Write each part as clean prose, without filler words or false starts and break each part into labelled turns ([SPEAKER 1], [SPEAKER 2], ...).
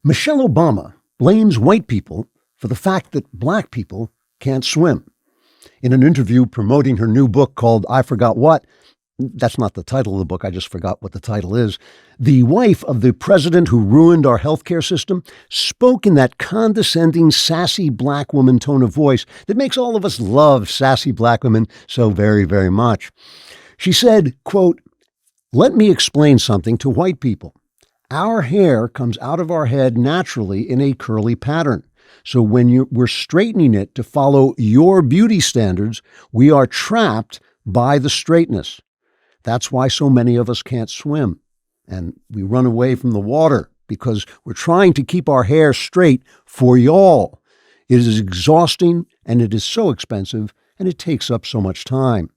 [SPEAKER 1] Michelle Obama blames white people for the fact that black people can't swim. In an interview promoting her new book called I Forgot What, that's not the title of the book, I just forgot what the title is, the wife of the president who ruined our healthcare system spoke in that condescending, sassy black woman tone of voice that makes all of us love sassy black women so very, very much. She said, quote, "Let me explain something to white people. Our hair comes out of our head naturally in a curly pattern. So when we're straightening it to follow your beauty standards, we are trapped by the straightness. That's why so many of us can't swim. And we run away from the water because we're trying to keep our hair straight for y'all. It is exhausting and it is so expensive and it takes up so much time."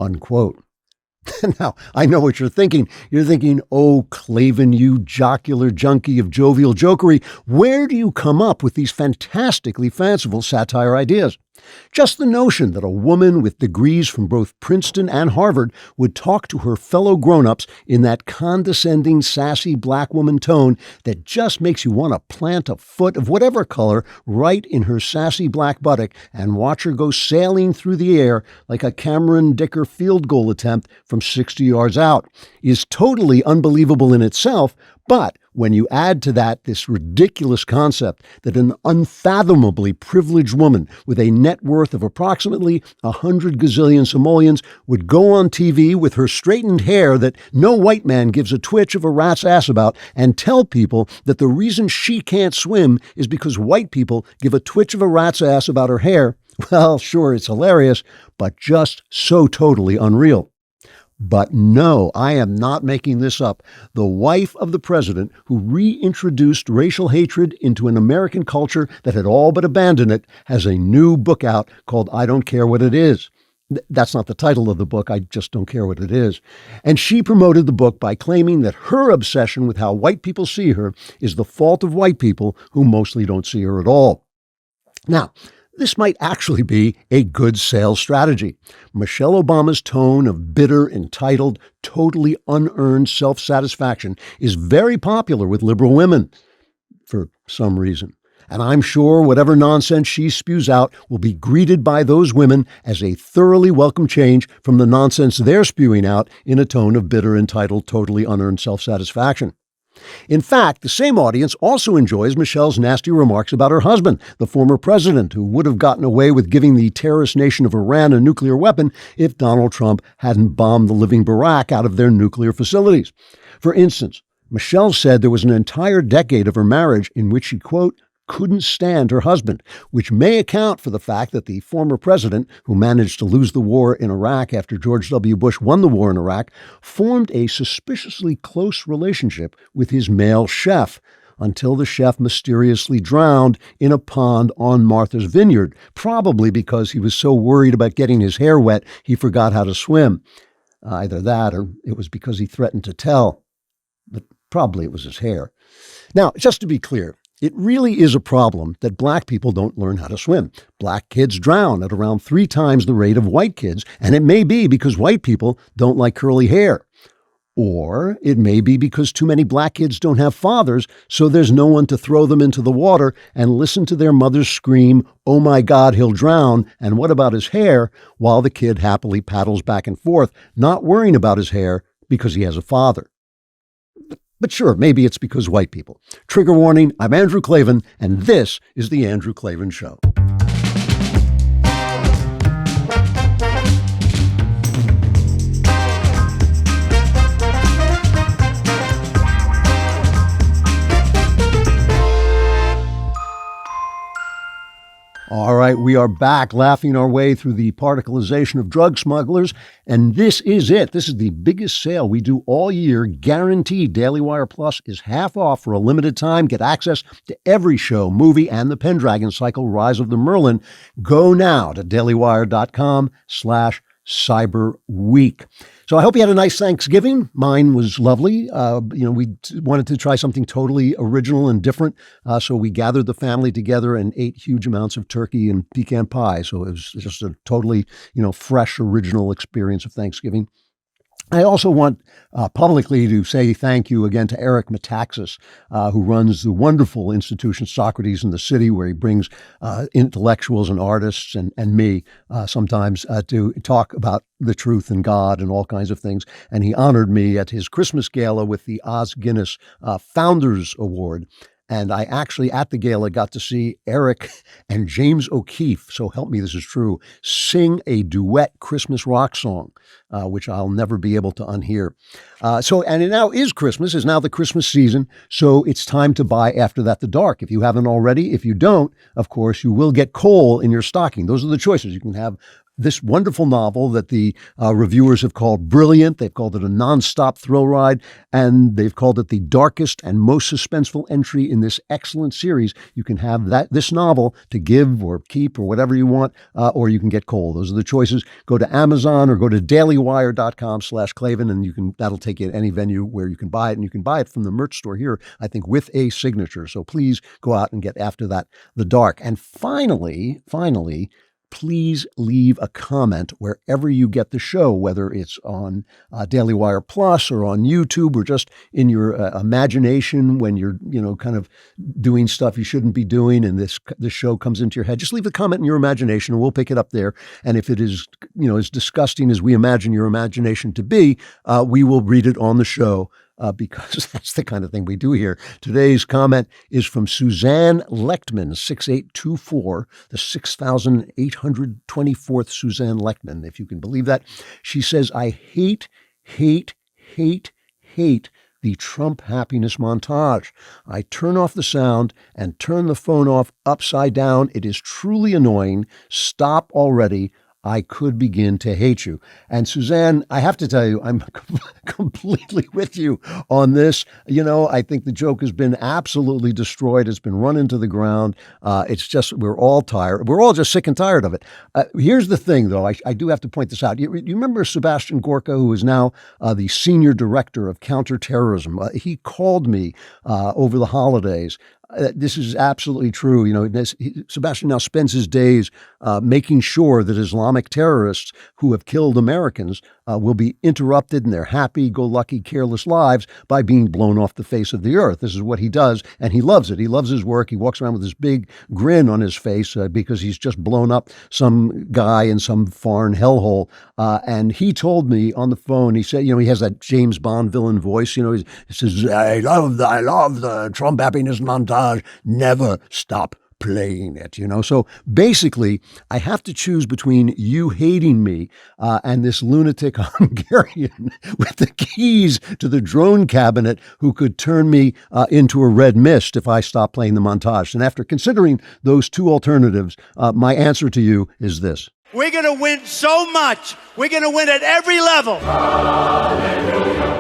[SPEAKER 1] Unquote. Now, I know what you're thinking. You're thinking, oh, Klavan, you jocular junkie of jovial jokery, where do you come up with these fantastically fanciful satire ideas? Just the notion that a woman with degrees from both Princeton and Harvard would talk to her fellow grown-ups in that condescending, sassy black woman tone that just makes you want to plant a foot of whatever color right in her sassy black buttock and watch her go sailing through the air like a Cameron Dicker field goal attempt from 60 yards out is totally unbelievable in itself. But when you add to that this ridiculous concept that an unfathomably privileged woman with a net worth of approximately 100 gazillion simoleons would go on TV with her straightened hair that no white man gives a twitch of a rat's ass about and tell people that the reason she can't swim is because white people give a twitch of a rat's ass about her hair, well, sure, it's hilarious, but just so totally unreal. But no, I am not making this up. The wife of the president who reintroduced racial hatred into an American culture that had all but abandoned it has a new book out called I Don't Care What It Is. That's not the title of the book. I just don't care what it is. And she promoted the book by claiming that her obsession with how white people see her is the fault of white people who mostly don't see her at all. Now, this might actually be a good sales strategy. Michelle Obama's tone of bitter, entitled, totally unearned self-satisfaction is very popular with liberal women for some reason. And I'm sure whatever nonsense she spews out will be greeted by those women as a thoroughly welcome change from the nonsense they're spewing out in a tone of bitter, entitled, totally unearned self-satisfaction. In fact, the same audience also enjoys Michelle's nasty remarks about her husband, the former president, who would have gotten away with giving the terrorist nation of Iran a nuclear weapon if Donald Trump hadn't bombed the living Barack out of their nuclear facilities. For instance, Michelle said there was an entire decade of her marriage in which she, quote, couldn't stand her husband, which may account for the fact that the former president, who managed to lose the war in Iraq after George W. Bush won the war in Iraq, formed a suspiciously close relationship with his male chef until the chef mysteriously drowned in a pond on Martha's Vineyard, probably because he was so worried about getting his hair wet he forgot how to swim. Either that or it was because he threatened to tell, but probably it was his hair. Now, just to be clear, it really is a problem that black people don't learn how to swim. Black kids drown at around 3 times the rate of white kids, and it may be because white people don't like curly hair. Or it may be because too many black kids don't have fathers, so there's no one to throw them into the water and listen to their mothers scream, "Oh my God, he'll drown, and what about his hair?" while the kid happily paddles back and forth, not worrying about his hair because he has a father. But sure, maybe it's because white people. Trigger warning, I'm Andrew Klavan, and this is The Andrew Klavan Show. All right, we are back laughing our way through the particleization of drug smugglers, and this is it. This is the biggest sale we do all year, guaranteed. DailyWire Plus is half off for a limited time. Get access to every show, movie, and the Pendragon Cycle, Rise of the Merlin. Go now to dailywire.com/Cyber Week. So I hope you had a nice Thanksgiving. Mine was lovely. We wanted to try something totally original and different. So we gathered the family together and ate huge amounts of turkey and pecan pie. So it was just a totally, fresh, original experience of Thanksgiving. I also want publicly to say thank you again to Eric Metaxas, who runs the wonderful institution Socrates in the City, where he brings intellectuals and artists and me sometimes to talk about the truth and God and all kinds of things. And he honored me at his Christmas gala with the Os Guinness Founders Award. And I actually, at the gala, got to see Eric and James O'Keefe, so help me, this is true, sing a duet Christmas rock song, which I'll never be able to unhear. And it now is Christmas, is now the Christmas season, so it's time to buy After That the Dark. If you haven't already, if you don't, of course, you will get coal in your stocking. Those are the choices. You can have this wonderful novel that the reviewers have called brilliant. They've called it a nonstop thrill ride, and they've called it the darkest and most suspenseful entry in this excellent series. You can have this novel to give or keep or whatever you want, or you can get coal. Those are the choices. Go to Amazon or go to dailywire.com/Klavan, and that'll take you to any venue where you can buy it, and you can buy it from the merch store here, I think, with a signature. So please go out and get After That the Dark. And finally, please leave a comment wherever you get the show, whether it's on Daily Wire Plus or on YouTube or just in your imagination when you're, kind of doing stuff you shouldn't be doing and this show comes into your head. Just leave a comment in your imagination and we'll pick it up there. And if it is, as disgusting as we imagine your imagination to be, we will read it on the show. Because that's the kind of thing we do here. Today's comment is from Suzanne Lechtman, 6824, the 6,824th Suzanne Lechtman, if you can believe that. She says, I hate the Trump happiness montage. I turn off the sound and turn the phone off upside down. It is truly annoying. Stop already. I could begin to hate you. And Suzanne, I have to tell you, I'm completely with you on this. I think the joke has been absolutely destroyed. It's been run into the ground. It's just, we're all tired. We're all just sick and tired of it. Here's the thing, though. I do have to point this out. You remember Sebastian Gorka, who is now the senior director of counterterrorism? He called me over the holidays. This is absolutely true. Sebastian now spends his days making sure that Islamic terrorists who have killed Americans will be interrupted in their happy-go-lucky, careless lives by being blown off the face of the earth. This is what he does, and he loves it. He loves his work. He walks around with this big grin on his face because he's just blown up some guy in some foreign hellhole. And he told me on the phone, he said, he has that James Bond villain voice. He says, I love the Trump happiness montage. Never stop playing it, So basically, I have to choose between you hating me and this lunatic Hungarian with the keys to the drone cabinet who could turn me into a red mist if I stop playing the montage. And after considering those two alternatives, my answer to you is this.
[SPEAKER 2] We're going to win so much. We're going to win at every level. Hallelujah.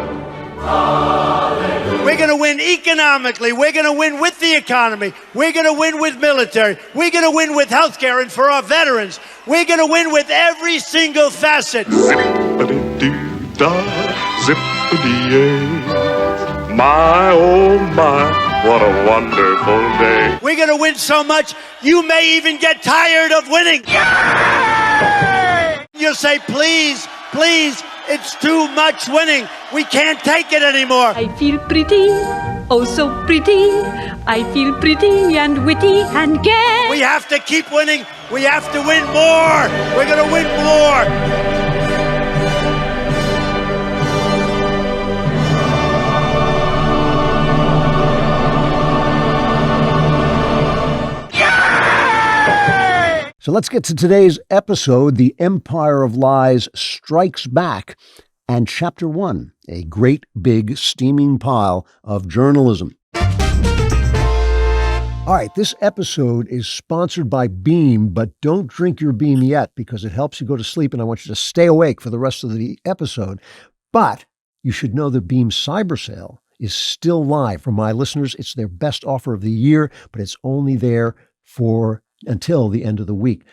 [SPEAKER 2] Hallelujah. We're going to win economically. We're going to win with the economy. We're going to win with military. We're going to win with healthcare and for our veterans. We're going to win with every single facet.
[SPEAKER 3] Zippity-doo-dah, zippity-yay. My, oh my, what a wonderful day.
[SPEAKER 2] We're going to win so much, you may even get tired of winning. Yay! You'll say, please, it's too much winning. We can't take it anymore.
[SPEAKER 4] I feel pretty, oh so pretty. I feel pretty and witty and gay.
[SPEAKER 2] We have to keep winning. We have to win more. We're going to win more.
[SPEAKER 1] So let's get to today's episode. The Empire of Lies Strikes Back, and Chapter 1, a great big steaming pile of journalism. All right, this episode is sponsored by Beam, but don't drink your Beam yet because it helps you go to sleep, and I want you to stay awake for the rest of the episode. But you should know that Beam's cyber sale is still live. For my listeners, it's their best offer of the year, but it's only there until the end of the week.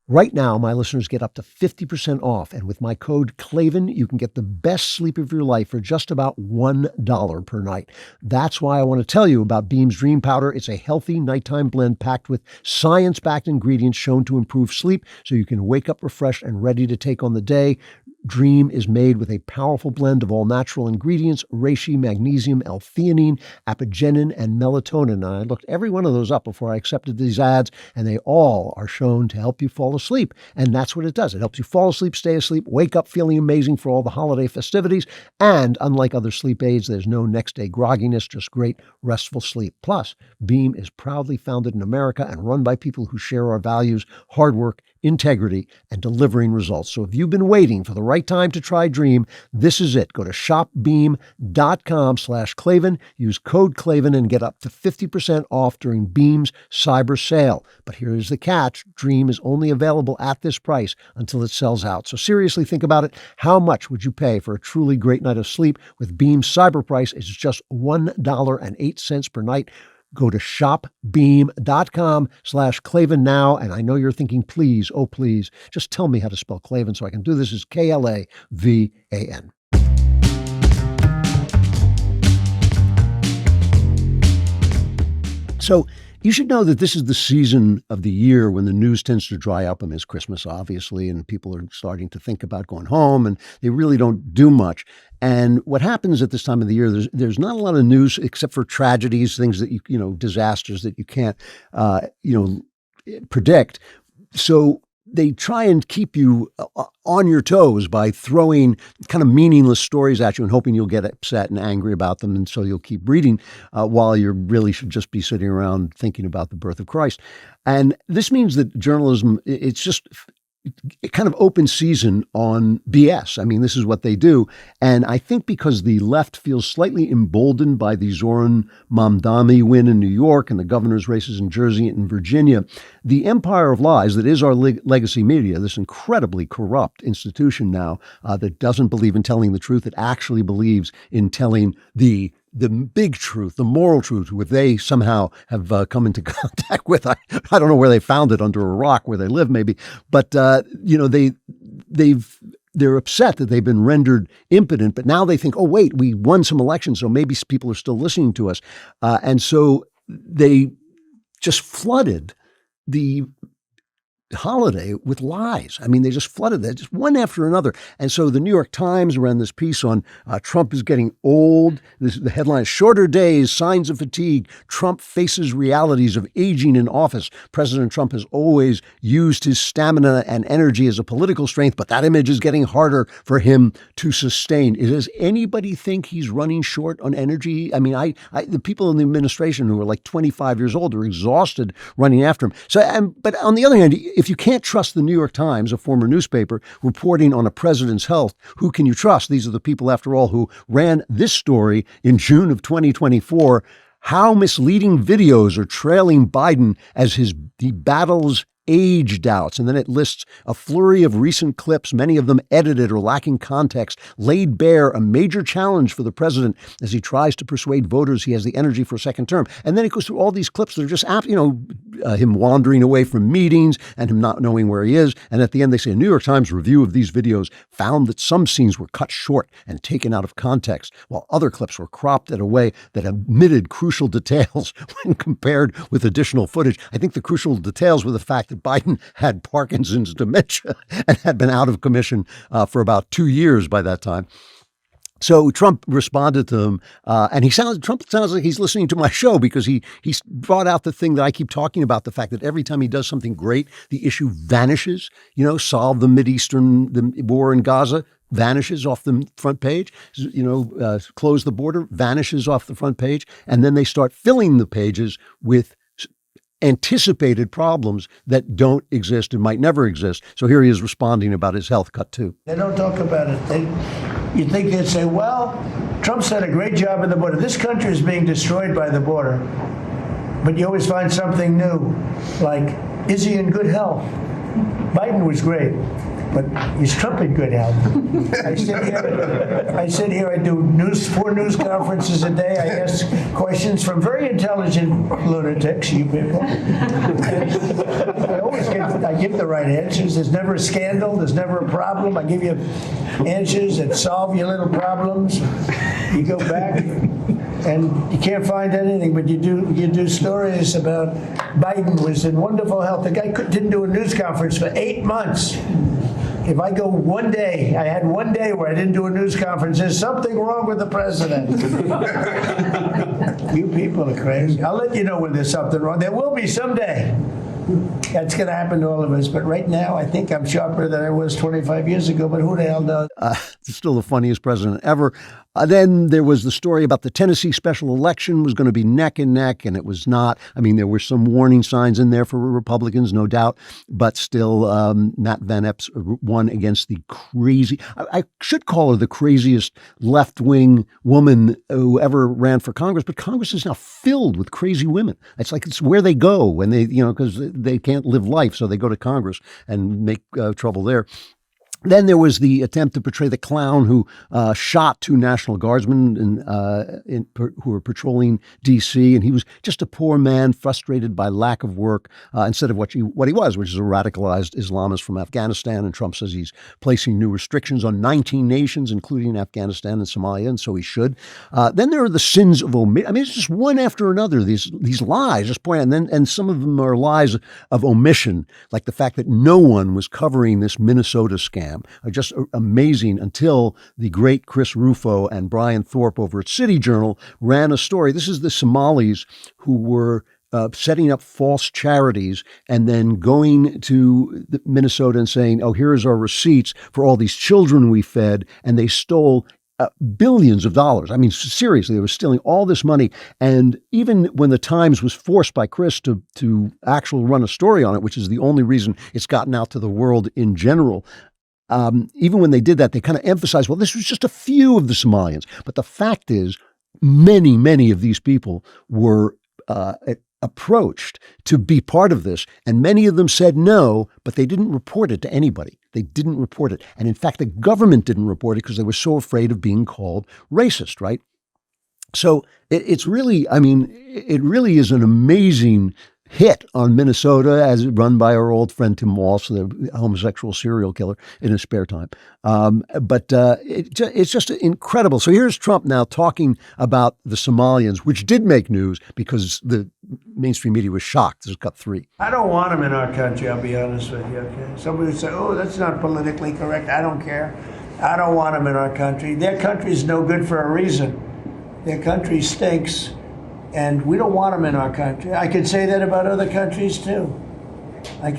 [SPEAKER 1] Right now, my listeners get up to 50% off, and with my code Klavan, you can get the best sleep of your life for just about $1 per night. That's why I want to tell you about Beam's Dream Powder. It's a healthy nighttime blend packed with science-backed ingredients shown to improve sleep so you can wake up refreshed and ready to take on the day. Dream is made with a powerful blend of all natural ingredients, reishi, magnesium, L-theanine, apigenin, and melatonin. And I looked every one of those up before I accepted these ads, and they all are shown to help you fall asleep. And that's what it does. It helps you fall asleep, stay asleep, wake up feeling amazing for all the holiday festivities. And unlike other sleep aids, there's no next day grogginess, just great restful sleep. Plus, Beam is proudly founded in America and run by people who share our values, hard work, integrity, and delivering results. So if you've been waiting for the right time to try Dream, this is it. Go to shopbeam.com/Klavan, use code Klavan, and get up to 50% off during Beam's cyber sale. But here's the catch. Dream is only available at this price until it sells out. So seriously think about it. How much would you pay for a truly great night of sleep? With Beam's cyber price, it's just $1.08 per night. Go to shopbeam.com/Klavan now. And I know you're thinking, please, oh, please, just tell me how to spell Klavan so I can do this. Is Klavan. So you should know that this is the season of the year when the news tends to dry up. I mean, it's Christmas, obviously, and people are starting to think about going home, and they really don't do much. And what happens at this time of the year, there's not a lot of news except for tragedies, things that disasters that you can't, predict. So they try and keep you on your toes by throwing kind of meaningless stories at you and hoping you'll get upset and angry about them. And so you'll keep reading while you really should just be sitting around thinking about the birth of Christ. And this means that journalism, it's just kind of open season on BS. I mean, this is what they do. And I think because the left feels slightly emboldened by the Zoran Mamdani win in New York and the governor's races in Jersey and Virginia, the empire of lies that is our legacy media, this incredibly corrupt institution now that doesn't believe in telling the truth, it actually believes in telling the big truth, the moral truth, which they somehow have come into contact with. I don't know where they found it, under a rock where they live, maybe. But they're upset that they've been rendered impotent. But now they think, oh wait, we won some elections, so maybe people are still listening to us, and so they just flooded the holiday with lies. I mean, they just flooded that, just one after another. And so the New York Times ran this piece on Trump is getting old. The headline is "Shorter Days, Signs of Fatigue. Trump Faces Realities of Aging in Office." President Trump has always used his stamina and energy as a political strength, but that image is getting harder for him to sustain. Does anybody think he's running short on energy? I mean, the people in the administration who are like 25 years old are exhausted running after him. So, but on the other hand, if you can't trust the New York Times, a former newspaper, reporting on a president's health, who can you trust? These are the people, after all, who ran this story in June of 2024. How misleading videos are trailing Biden as he battles age doubts. And then it lists a flurry of recent clips, many of them edited or lacking context, laid bare a major challenge for the president as he tries to persuade voters he has the energy for a second term. And then it goes through all these clips that are just, him wandering away from meetings and him not knowing where he is. And at the end, they say a New York Times review of these videos found that some scenes were cut short and taken out of context, while other clips were cropped in a way that omitted crucial details when compared with additional footage. I think the crucial details were the fact that Biden had Parkinson's dementia and had been out of commission for about 2 years by that time. So Trump responded to them, and Trump sounds like he's listening to my show, because he brought out the thing that I keep talking about, the fact that every time he does something great, the issue vanishes. Solve the the war in Gaza, vanishes off the front page. Close the border, vanishes off the front page, and then they start filling the pages with anticipated problems that don't exist and might never exist. So here he is responding about his health. Cut 2.
[SPEAKER 5] They don't talk about it. You'd think they'd say, well, Trump's done a great job at the border. This country is being destroyed by the border. But you always find something new, like, is he in good health? Biden was great, but is Trump in good health? I sit here, I do 4 news conferences a day. I ask questions from very intelligent lunatics, you people. I give the right answers. There's never a scandal. There's never a problem. I give you answers that solve your little problems. You go back and you can't find anything, but you do stories about Biden was in wonderful health. The guy didn't do a news conference for 8 months. If I go one day, I had one day where I didn't do a news conference, there's something wrong with the president. You people are crazy. I'll let you know when there's something wrong. There will be someday. That's going to happen to all of us. But right now, I think I'm sharper than I was 25 years ago, but who the hell knows?
[SPEAKER 1] Still the funniest president ever. Then there was the story about the Tennessee special election was going to be neck and neck, and it was not. I mean, there were some warning signs in there for Republicans, no doubt, but still Matt Van Epps won against the crazy, I should call her the craziest left-wing woman who ever ran for Congress, but Congress is now filled with crazy women. It's like it's where they go when they, because they can't live life, so they go to Congress and make trouble there. Then there was the attempt to portray the clown who shot two National Guardsmen who were patrolling D.C., and he was just a poor man frustrated by lack of work instead of what he was, which is a radicalized Islamist from Afghanistan. And Trump says he's placing new restrictions on 19 nations, including Afghanistan and Somalia, and so he should. Then there are the sins of omission. I mean, it's just one after another, these lies, just point out. And some of them are lies of omission, like the fact that no one was covering this Minnesota scam. Are just amazing until the great Chris Rufo and Brian Thorpe over at City Journal ran a story. This is the Somalis who were setting up false charities and then going to Minnesota and saying, oh, here's our receipts for all these children we fed, and they stole billions of dollars. I mean, seriously, they were stealing all this money. And even when the Times was forced by Chris to actually run a story on it, which is the only reason it's gotten out to the world in general, even when they did that, they kind of emphasized, well, this was just a few of the Somalians. But the fact is, many, many of these people were approached to be part of this. And many of them said no, but they didn't report it to anybody. They didn't report it. And in fact, the government didn't report it because they were so afraid of being called racist, right? So it's really, I mean, it really is an amazing hit on Minnesota, as run by our old friend Tim Walsh, the homosexual serial killer, in his spare time. But it's just incredible. So here's Trump now talking about the Somalians, which did make news because the mainstream media was shocked. There's cut 3.
[SPEAKER 5] I don't want them in our country, I'll be honest with you, okay? Somebody would say, oh, that's not politically correct. I don't care. I don't want them in our country. Their country's no good for a reason. Their country stinks. And we don't want them in our country. I could say that about other countries too. We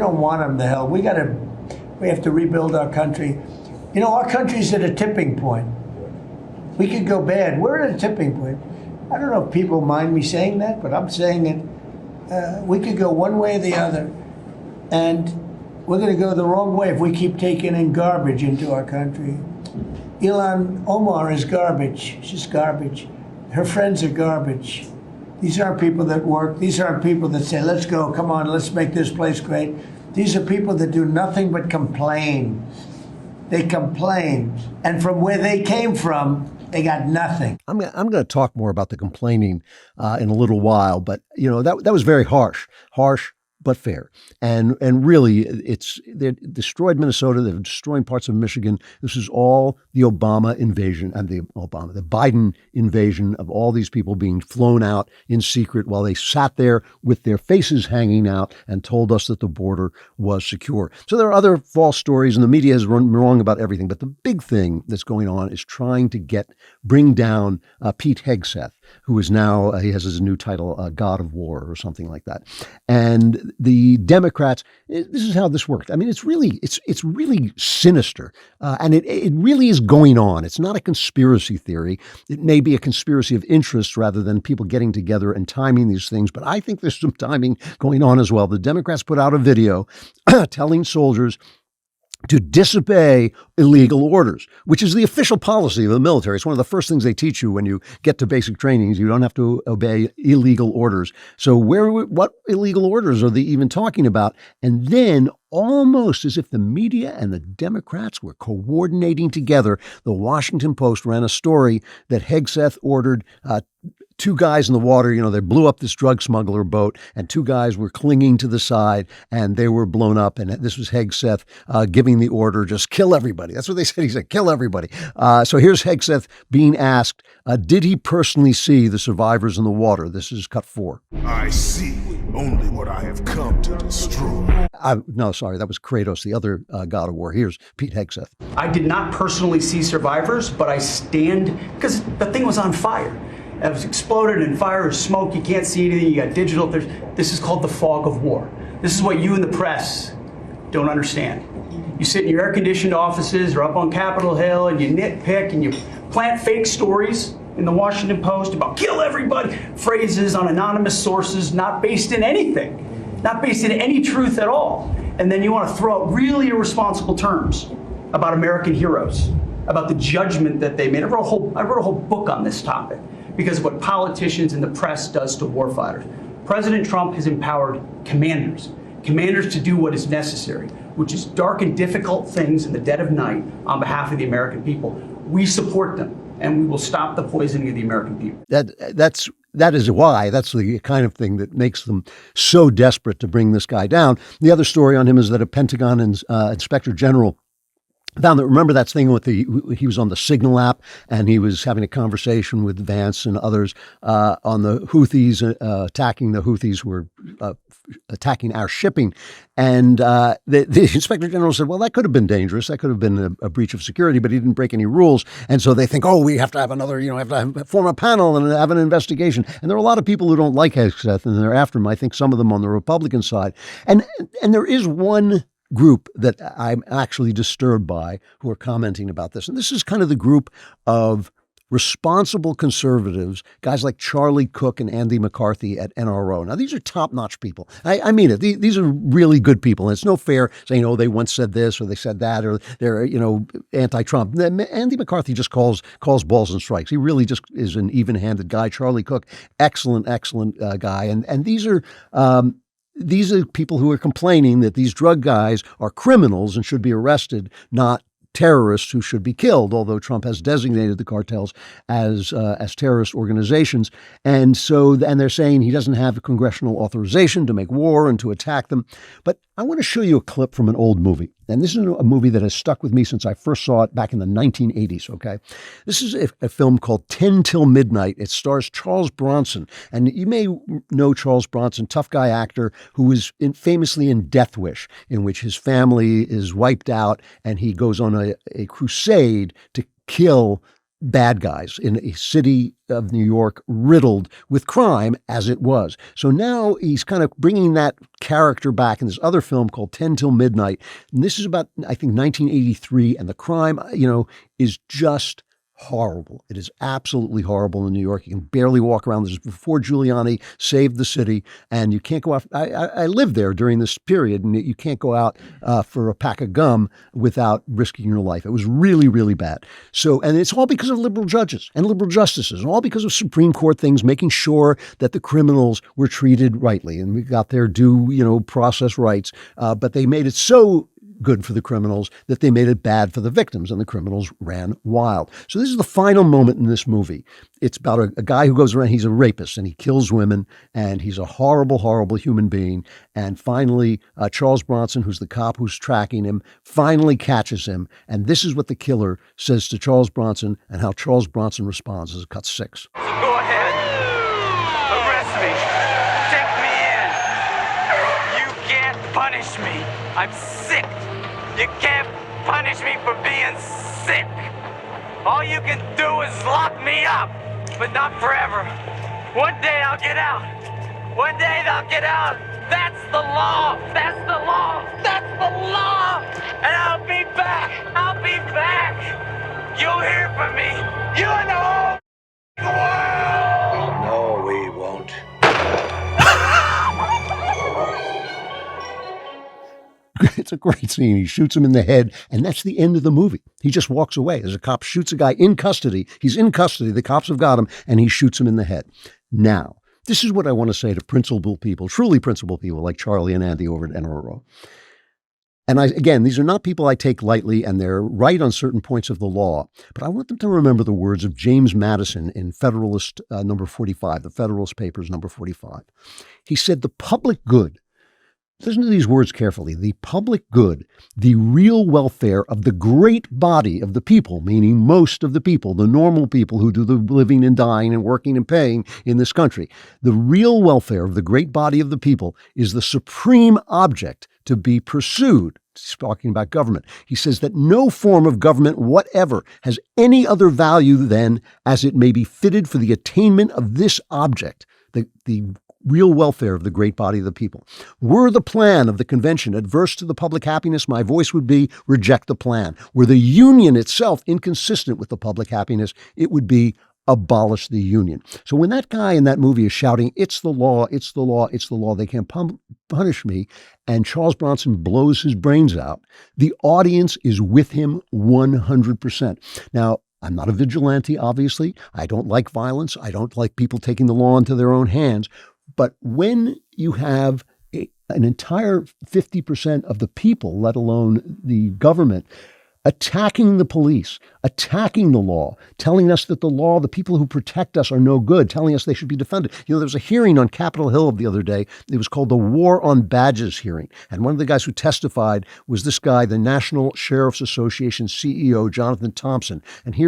[SPEAKER 5] don't want them the hell. We have to rebuild our country. You know, our country's at a tipping point. We could go bad. We're at a tipping point. I don't know if people mind me saying that, but I'm saying it. We could go one way or the other. And we're going to go the wrong way if we keep taking in garbage into our country. Ilhan Omar is garbage. She's garbage. Her friends are garbage. These aren't people that work. These aren't people that say, let's go, come on, let's make this place great. These are people that do nothing but complain. They complain. And from where they came from, they got nothing.
[SPEAKER 1] I'm going to talk more about the complaining in a little while, but that was very harsh, but fair. And really, they destroyed Minnesota. They're destroying parts of Michigan. This is all the Obama invasion and the Biden invasion of all these people being flown out in secret while they sat there with their faces hanging out and told us that the border was secure. So there are other false stories, and the media has run wrong about everything. But the big thing that's going on is trying to bring down Pete Hegseth, who is now, he has his new title, God of War or something like that. And the Democrats, this is how this worked. I mean, it's really sinister. And it really is going on. It's not a conspiracy theory. It may be a conspiracy of interest rather than people getting together and timing these things. But I think there's some timing going on as well. The Democrats put out a video telling soldiers to disobey illegal orders, which is the official policy of the military. It's one of the first things they teach you when you get to basic trainings. You don't have to obey illegal orders. So what illegal orders are they even talking about? And then, almost as if the media and the Democrats were coordinating together, the Washington Post ran a story that Hegseth ordered two guys in the water. They blew up this drug smuggler boat, and two guys were clinging to the side, and they were blown up. And this was Hegseth giving the order, just kill everybody. That's what they said. He said, kill everybody. So here's Hegseth being asked, did he personally see the survivors in the water? This is cut 4.
[SPEAKER 6] I see only what I have come to destroy.
[SPEAKER 1] No, sorry, that was Kratos, the other god of war. Here's Pete Hegseth.
[SPEAKER 7] I did not personally see survivors, but I stand, because the thing was on fire. It was exploded in fire or smoke. You can't see anything. You got digital. This is called the fog of war. This is what you in the press don't understand. You sit in your air-conditioned offices or up on Capitol Hill and you nitpick and you plant fake stories in the Washington Post about kill everybody, phrases on anonymous sources not based in anything, not based in any truth at all. And then you want to throw out really irresponsible terms about American heroes, about the judgment that they made. I wrote a whole book on this topic because of what politicians and the press does to warfighters. President Trump has empowered commanders to do what is necessary, which is dark and difficult things in the dead of night on behalf of the American people. We support them, and we will stop the poisoning of the American people.
[SPEAKER 1] That is why. That's the kind of thing that makes them so desperate to bring this guy down. The other story on him is that a Pentagon inspector general found that, remember that thing with he was on the Signal app and he was having a conversation with Vance and others on the Houthis, attacking the Houthis who were attacking our shipping. And the inspector general said, well, that could have been dangerous. That could have been a breach of security, but he didn't break any rules. And so they think, we have to have another, form a panel and have an investigation. And there are a lot of people who don't like Hegseth and they're after him. I think some of them on the Republican side. And there is one group that I'm actually disturbed by who are commenting about this. And this is kind of the group of responsible conservatives, guys like Charlie Cook and Andy McCarthy at NRO. Now, these are top-notch people. I mean it. These are really good people. And it's no fair saying, they once said this or they said that or they're, anti-Trump. Andy McCarthy just calls balls and strikes. He really just is an even-handed guy. Charlie Cook, excellent guy. And these are people who are complaining that these drug guys are criminals and should be arrested, not terrorists who should be killed, although Trump has designated the cartels as terrorist organizations. And they're saying he doesn't have congressional authorization to make war and to attack them. But I want to show you a clip from an old movie. And this is a movie that has stuck with me since I first saw it back in the 1980s, okay? This is a film called 10 Till Midnight. It stars Charles Bronson. And you may know Charles Bronson, tough guy actor, who was famously in Death Wish, in which his family is wiped out and he goes on a crusade to kill bad guys in a city of New York riddled with crime as it was. So now he's kind of bringing that character back in this other film called 10 Till Midnight. And this is about, I think, 1983. And the crime, is just horrible. It is absolutely horrible in New York. You can barely walk around. This is before Giuliani saved the city, and you can't go out. I lived there during this period, and you can't go out for a pack of gum without risking your life. It was really, really bad. So, and it's all because of liberal judges and liberal justices, and all because of Supreme Court things, making sure that the criminals were treated rightly, and we got their due, process rights. But they made it so good for the criminals that they made it bad for the victims, and the criminals ran wild. So this is the final moment in this movie. It's about a guy who goes around, he's a rapist and he kills women, and he's a horrible, horrible human being. And finally, Charles Bronson, who's the cop who's tracking him, finally catches him. And this is what the killer says to Charles Bronson and how Charles Bronson responds as cut 6.
[SPEAKER 8] Go ahead. Arrest me. Take me in. You can't punish me. I'm sick. You can't punish me for being sick. All you can do is lock me up, but not forever. One day I'll get out. One day they'll get out. That's the law. That's the law. That's the law. And I'll be back. I'll be back. You'll hear from me. You and the whole world.
[SPEAKER 9] No, we won't.
[SPEAKER 1] It's a great scene. He shoots him in the head, and that's the end of the movie. He just walks away as a cop shoots a guy in custody. He's in custody. The cops have got him, and he shoots him in the head. Now, this is what I want to say to principled people, truly principled people like Charlie and Andy over at NRO. And again, these are not people I take lightly, and they're right on certain points of the law. But I want them to remember the words of James Madison in Federalist number 45, the Federalist Papers number 45. He said, "The public good Listen to these words carefully. The public good, the real welfare of the great body of the people, meaning most of the people, the normal people who do the living and dying and working and paying in this country. The real welfare of the great body of the people is the supreme object to be pursued. He's talking about government. He says that no form of government whatever has any other value than as it may be fitted for the attainment of this object, the real welfare of the great body of the people. Were the plan of the convention adverse to the public happiness, my voice would be reject the plan. Were the union itself inconsistent with the public happiness, it would be abolish the union. So when that guy in that movie is shouting, it's the law, it's the law, it's the law, they can't punish me, and Charles Bronson blows his brains out, the audience is with him 100%. Now, I'm not a vigilante, obviously. I don't like violence. I don't like people taking the law into their own hands. But when you have an entire 50% of the people, let alone the government, attacking the police, attacking the law, telling us that the law, the people who protect us are no good, telling us they should be defunded. There was a hearing on Capitol Hill the other day. It was called the War on Badges hearing. And one of the guys who testified was this guy, the National Sheriff's Association CEO, Jonathan Thompson. And he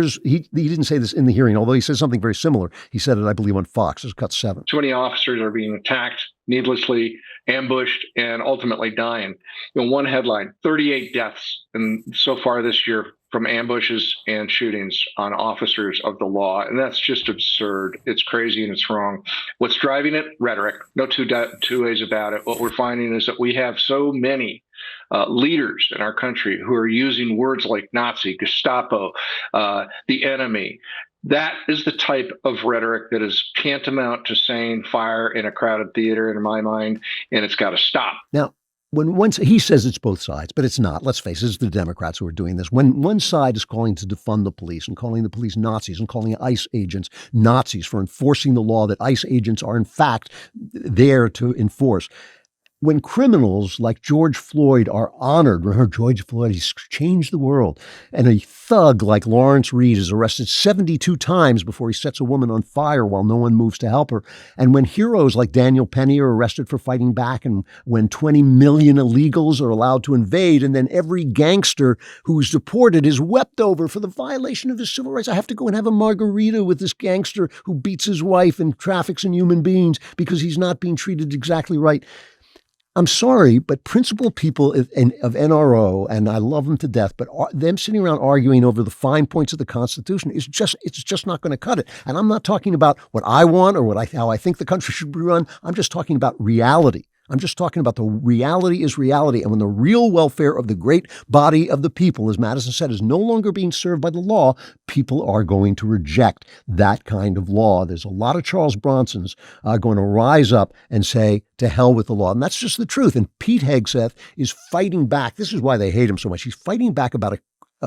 [SPEAKER 1] didn't say this in the hearing, although he said something very similar. He said it, I believe, on Fox. It's cut 7.
[SPEAKER 9] Too many officers are being attacked, needlessly ambushed, and ultimately dying. One headline, 38 deaths so far this year from ambushes and shootings on officers of the law. And that's just absurd. It's crazy and it's wrong. What's driving it? Rhetoric. No two ways about it. What we're finding is that we have so many leaders in our country who are using words like Nazi, Gestapo, the enemy. That is the type of rhetoric that is tantamount to saying fire in a crowded theater, in my mind, and it's got to stop.
[SPEAKER 1] Now, when he says it's both sides, but it's not. Let's face it, it's the Democrats who are doing this. When one side is calling to defund the police and calling the police Nazis and calling ICE agents Nazis for enforcing the law that ICE agents are in fact there to enforce. When criminals like George Floyd are honored, remember George Floyd, he's changed the world, and a thug like Lawrence Reed is arrested 72 times before he sets a woman on fire while no one moves to help her, and when heroes like Daniel Penny are arrested for fighting back, and when 20 million illegals are allowed to invade, and then every gangster who's deported is wept over for the violation of his civil rights. I have to go and have a margarita with this gangster who beats his wife and traffics in human beings because he's not being treated exactly right. I'm sorry, but principled people of NRO, and I love them to death, but them sitting around arguing over the fine points of the Constitution it's just not going to cut it. And I'm not talking about what I want or how I think the country should be run. I'm just talking about reality. I'm just talking about the reality is reality. And when the real welfare of the great body of the people, as Madison said, is no longer being served by the law, people are going to reject that kind of law. There's a lot of Charles Bronsons going to rise up and say, to hell with the law. And that's just the truth. And Pete Hegseth is fighting back. This is why they hate him so much. He's fighting back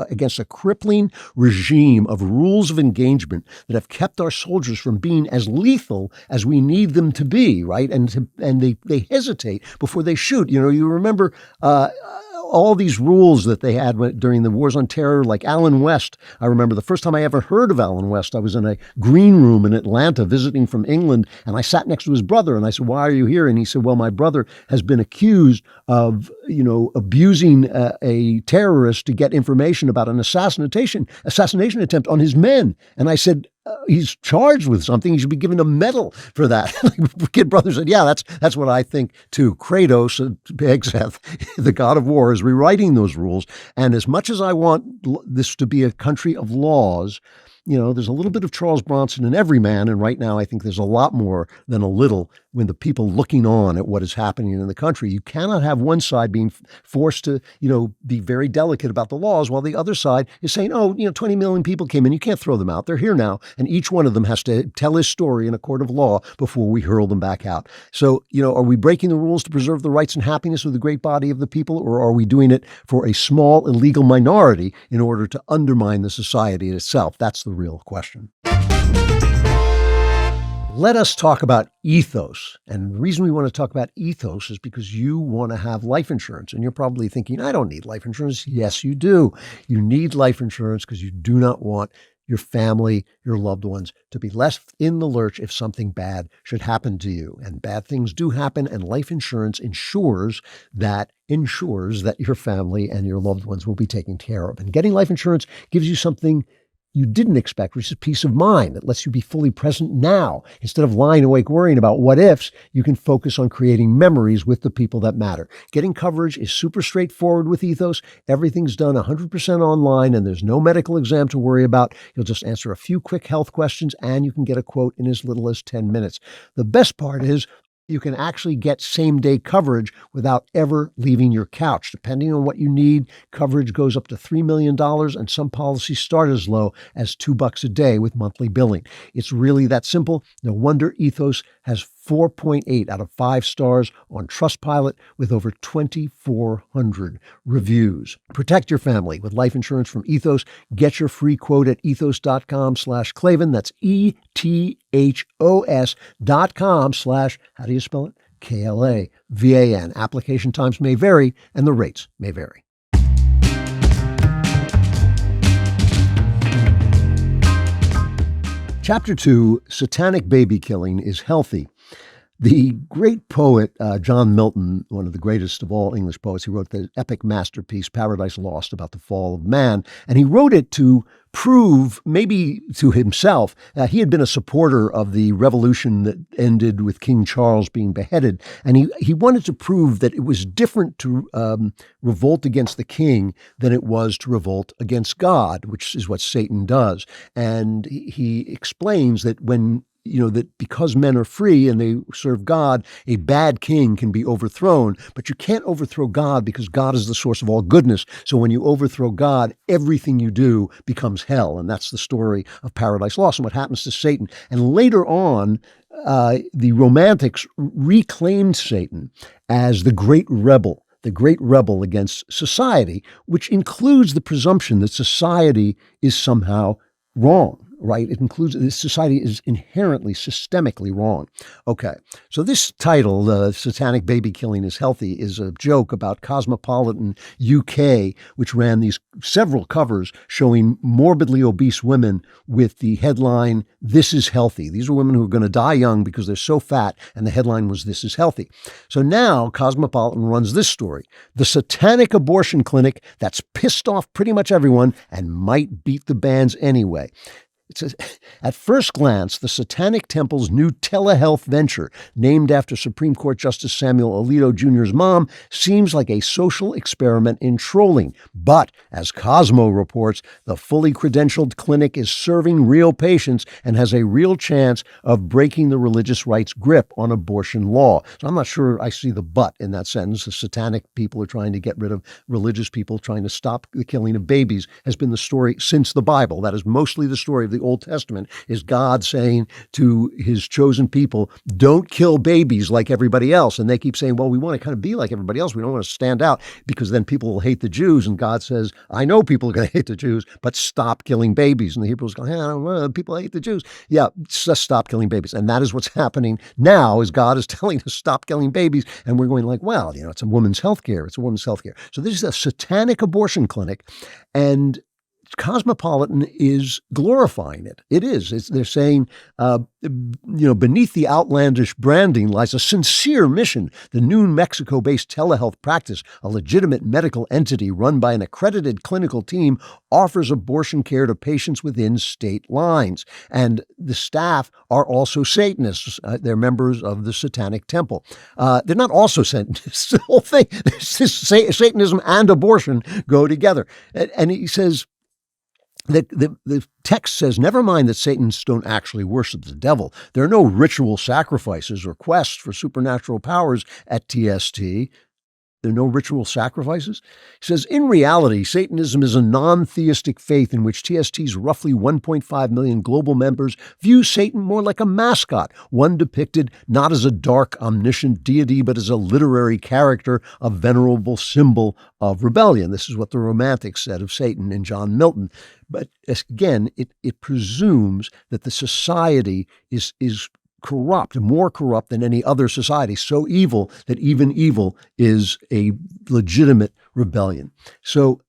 [SPEAKER 1] against a crippling regime of rules of engagement that have kept our soldiers from being as lethal as we need them to be, right? And they hesitate before they shoot. You remember all these rules that they had during the wars on terror, like Allen West. I remember the first time I ever heard of Allen West, I was in a green room in Atlanta visiting from England, and I sat next to his brother, and I said, why are you here? And he said, well, my brother has been accused of, abusing a terrorist to get information about an assassination attempt on his men. And I said, he's charged with something. He should be given a medal for that. Kid brother said, yeah, that's what I think too. Kratos, Hegseth, the god of war, is rewriting those rules. And as much as I want this to be a country of laws, there's a little bit of Charles Bronson in every man. And right now, I think there's a lot more than a little when the people looking on at what is happening in the country. You cannot have one side being forced to, be very delicate about the laws while the other side is saying, 20 million people came in. You can't throw them out. They're here now. And each one of them has to tell his story in a court of law before we hurl them back out. So, are we breaking the rules to preserve the rights and happiness of the great body of the people, or are we doing it for a small illegal minority in order to undermine the society itself? That's the real question. Let us talk about Ethos. And the reason we want to talk about Ethos is because you want to have life insurance. And you're probably thinking, I don't need life insurance. Yes, you do. You need life insurance because you do not want your family, your loved ones, to be left in the lurch if something bad should happen to you. And bad things do happen, and life insurance ensures that your family and your loved ones will be taken care of. And getting life insurance gives you something you didn't expect, which is peace of mind that lets you be fully present now. Instead of lying awake worrying about what ifs, you can focus on creating memories with the people that matter. Getting coverage is super straightforward with Ethos. Everything's done 100% online, and there's no medical exam to worry about. You'll just answer a few quick health questions, and you can get a quote in as little as 10 minutes. The best part is you can actually get same-day coverage without ever leaving your couch. Depending on what you need, coverage goes up to $3 million, and some policies start as low as $2 a day with monthly billing. It's really that simple. No wonder Ethos has 4.8 out of 5 stars on Trustpilot with over 2,400 reviews. Protect your family with life insurance from Ethos. Get your free quote at ethos.com/Klavan. That's ETHOS.com/ how do you spell it? KLAVAN. Application times may vary and the rates may vary. Chapter 2, Satanic Baby Killing is Healthy. The great poet John Milton, one of the greatest of all English poets, he wrote the epic masterpiece Paradise Lost about the fall of man, and he wrote it to prove, maybe to himself, he had been a supporter of the revolution that ended with King Charles being beheaded, and he wanted to prove that it was different to revolt against the king than it was to revolt against God, which is what Satan does. And he explains that that because men are free and they serve God, a bad king can be overthrown, but you can't overthrow God because God is the source of all goodness. So when you overthrow God, everything you do becomes hell. And that's the story of Paradise Lost and what happens to Satan. And later on, the Romantics reclaimed Satan as the great rebel against society, which includes the presumption that society is somehow wrong. Right? It includes this society is inherently systemically wrong. Okay. So this title, Satanic Baby Killing is Healthy, is a joke about Cosmopolitan UK, which ran these several covers showing morbidly obese women with the headline, "This is Healthy." These are women who are going to die young because they're so fat, and the headline was, "This is Healthy." So now Cosmopolitan runs this story. The satanic abortion clinic that's pissed off pretty much everyone and might beat the bans anyway. It says, at first glance, the Satanic Temple's new telehealth venture, named after Supreme Court Justice Samuel Alito Jr.'s mom, seems like a social experiment in trolling. But, as Cosmo reports, the fully credentialed clinic is serving real patients and has a real chance of breaking the religious right's grip on abortion law. So I'm not sure I see the but in that sentence. The satanic people are trying to get rid of religious people, trying to stop the killing of babies, has been the story since the Bible. That is mostly the story of the Old Testament, is God saying to his chosen people, don't kill babies like everybody else. And they keep saying, well, we want to kind of be like everybody else. We don't want to stand out because then people will hate the Jews. And God says, I know people are going to hate the Jews, but stop killing babies. And the Hebrews go, I don't know, people hate the Jews. Yeah, just stop killing babies. And that is what's happening now, is God is telling us stop killing babies. And we're going like, well, it's a woman's health care. It's a woman's health care. So this is a satanic abortion clinic. And Cosmopolitan is glorifying it. It is. They're saying, beneath the outlandish branding lies a sincere mission. The New Mexico-based telehealth practice, a legitimate medical entity run by an accredited clinical team, offers abortion care to patients within state lines. And the staff are also Satanists. They're members of the Satanic Temple. They're not also Satanists. The whole thing, Satanism and abortion go together. And he says, the text says, never mind that Satanists don't actually worship the devil. There are no ritual sacrifices or quests for supernatural powers at TST. There are no ritual sacrifices. He says, in reality, Satanism is a non-theistic faith in which TST's roughly 1.5 million global members view Satan more like a mascot, one depicted not as a dark, omniscient deity, but as a literary character, a venerable symbol of rebellion. This is what the Romantics said of Satan in John Milton. But again, it presumes that the society is corrupt, more corrupt than any other society, so evil that even evil is a legitimate rebellion. So,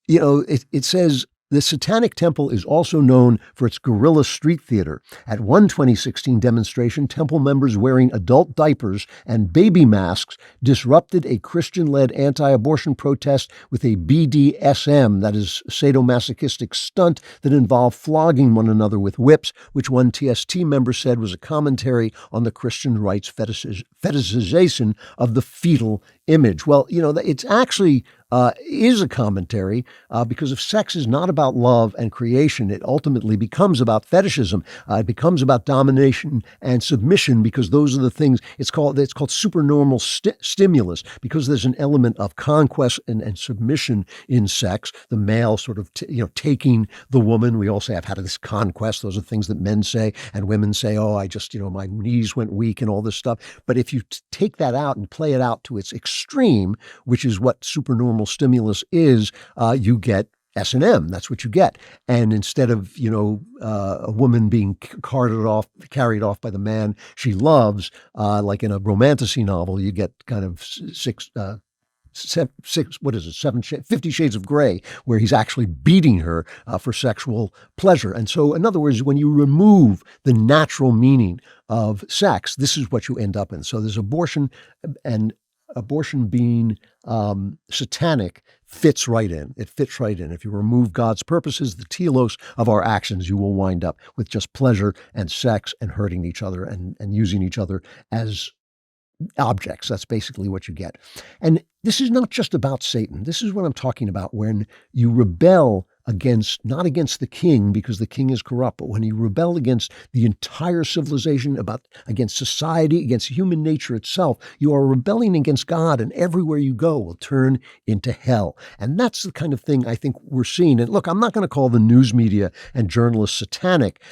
[SPEAKER 1] it says The Satanic Temple is also known for its guerrilla street theater. At one 2016 demonstration, temple members wearing adult diapers and baby masks disrupted a Christian-led anti-abortion protest with a BDSM, that is, sadomasochistic stunt that involved flogging one another with whips, which one TST member said was a commentary on the Christian right's fetishization of the fetal image. Well, it's actually is a commentary because if sex is not about love and creation, it ultimately becomes about fetishism. It becomes about domination and submission because those are the things. It's called supernormal stimulus because there's an element of conquest and submission in sex. The male sort of taking the woman. We all say, "I've had this conquest." Those are things that men say, and women say, "Oh, I just my knees went weak," and all this stuff. But if you take that out and play it out to its extreme, which is what supernormal stimulus is, you get S&M. That's what you get. And instead of, a woman being carried off by the man she loves, like in a romantasy novel, you get kind of 50 Shades of Grey, where he's actually beating her for sexual pleasure. And so, in other words, when you remove the natural meaning of sex, this is what you end up in. So there's abortion, and abortion being satanic fits right in. It fits right in. If you remove God's purposes, the telos of our actions, you will wind up with just pleasure and sex and hurting each other and using each other as objects. That's basically what you get. And this is not just about Satan. This is what I'm talking about when you rebel not against the king because the king is corrupt, but when you rebel against the entire civilization, against society, against human nature itself, you are rebelling against God, and everywhere you go will turn into hell. And that's the kind of thing I think we're seeing. And look, I'm not going to call the news media and journalists satanic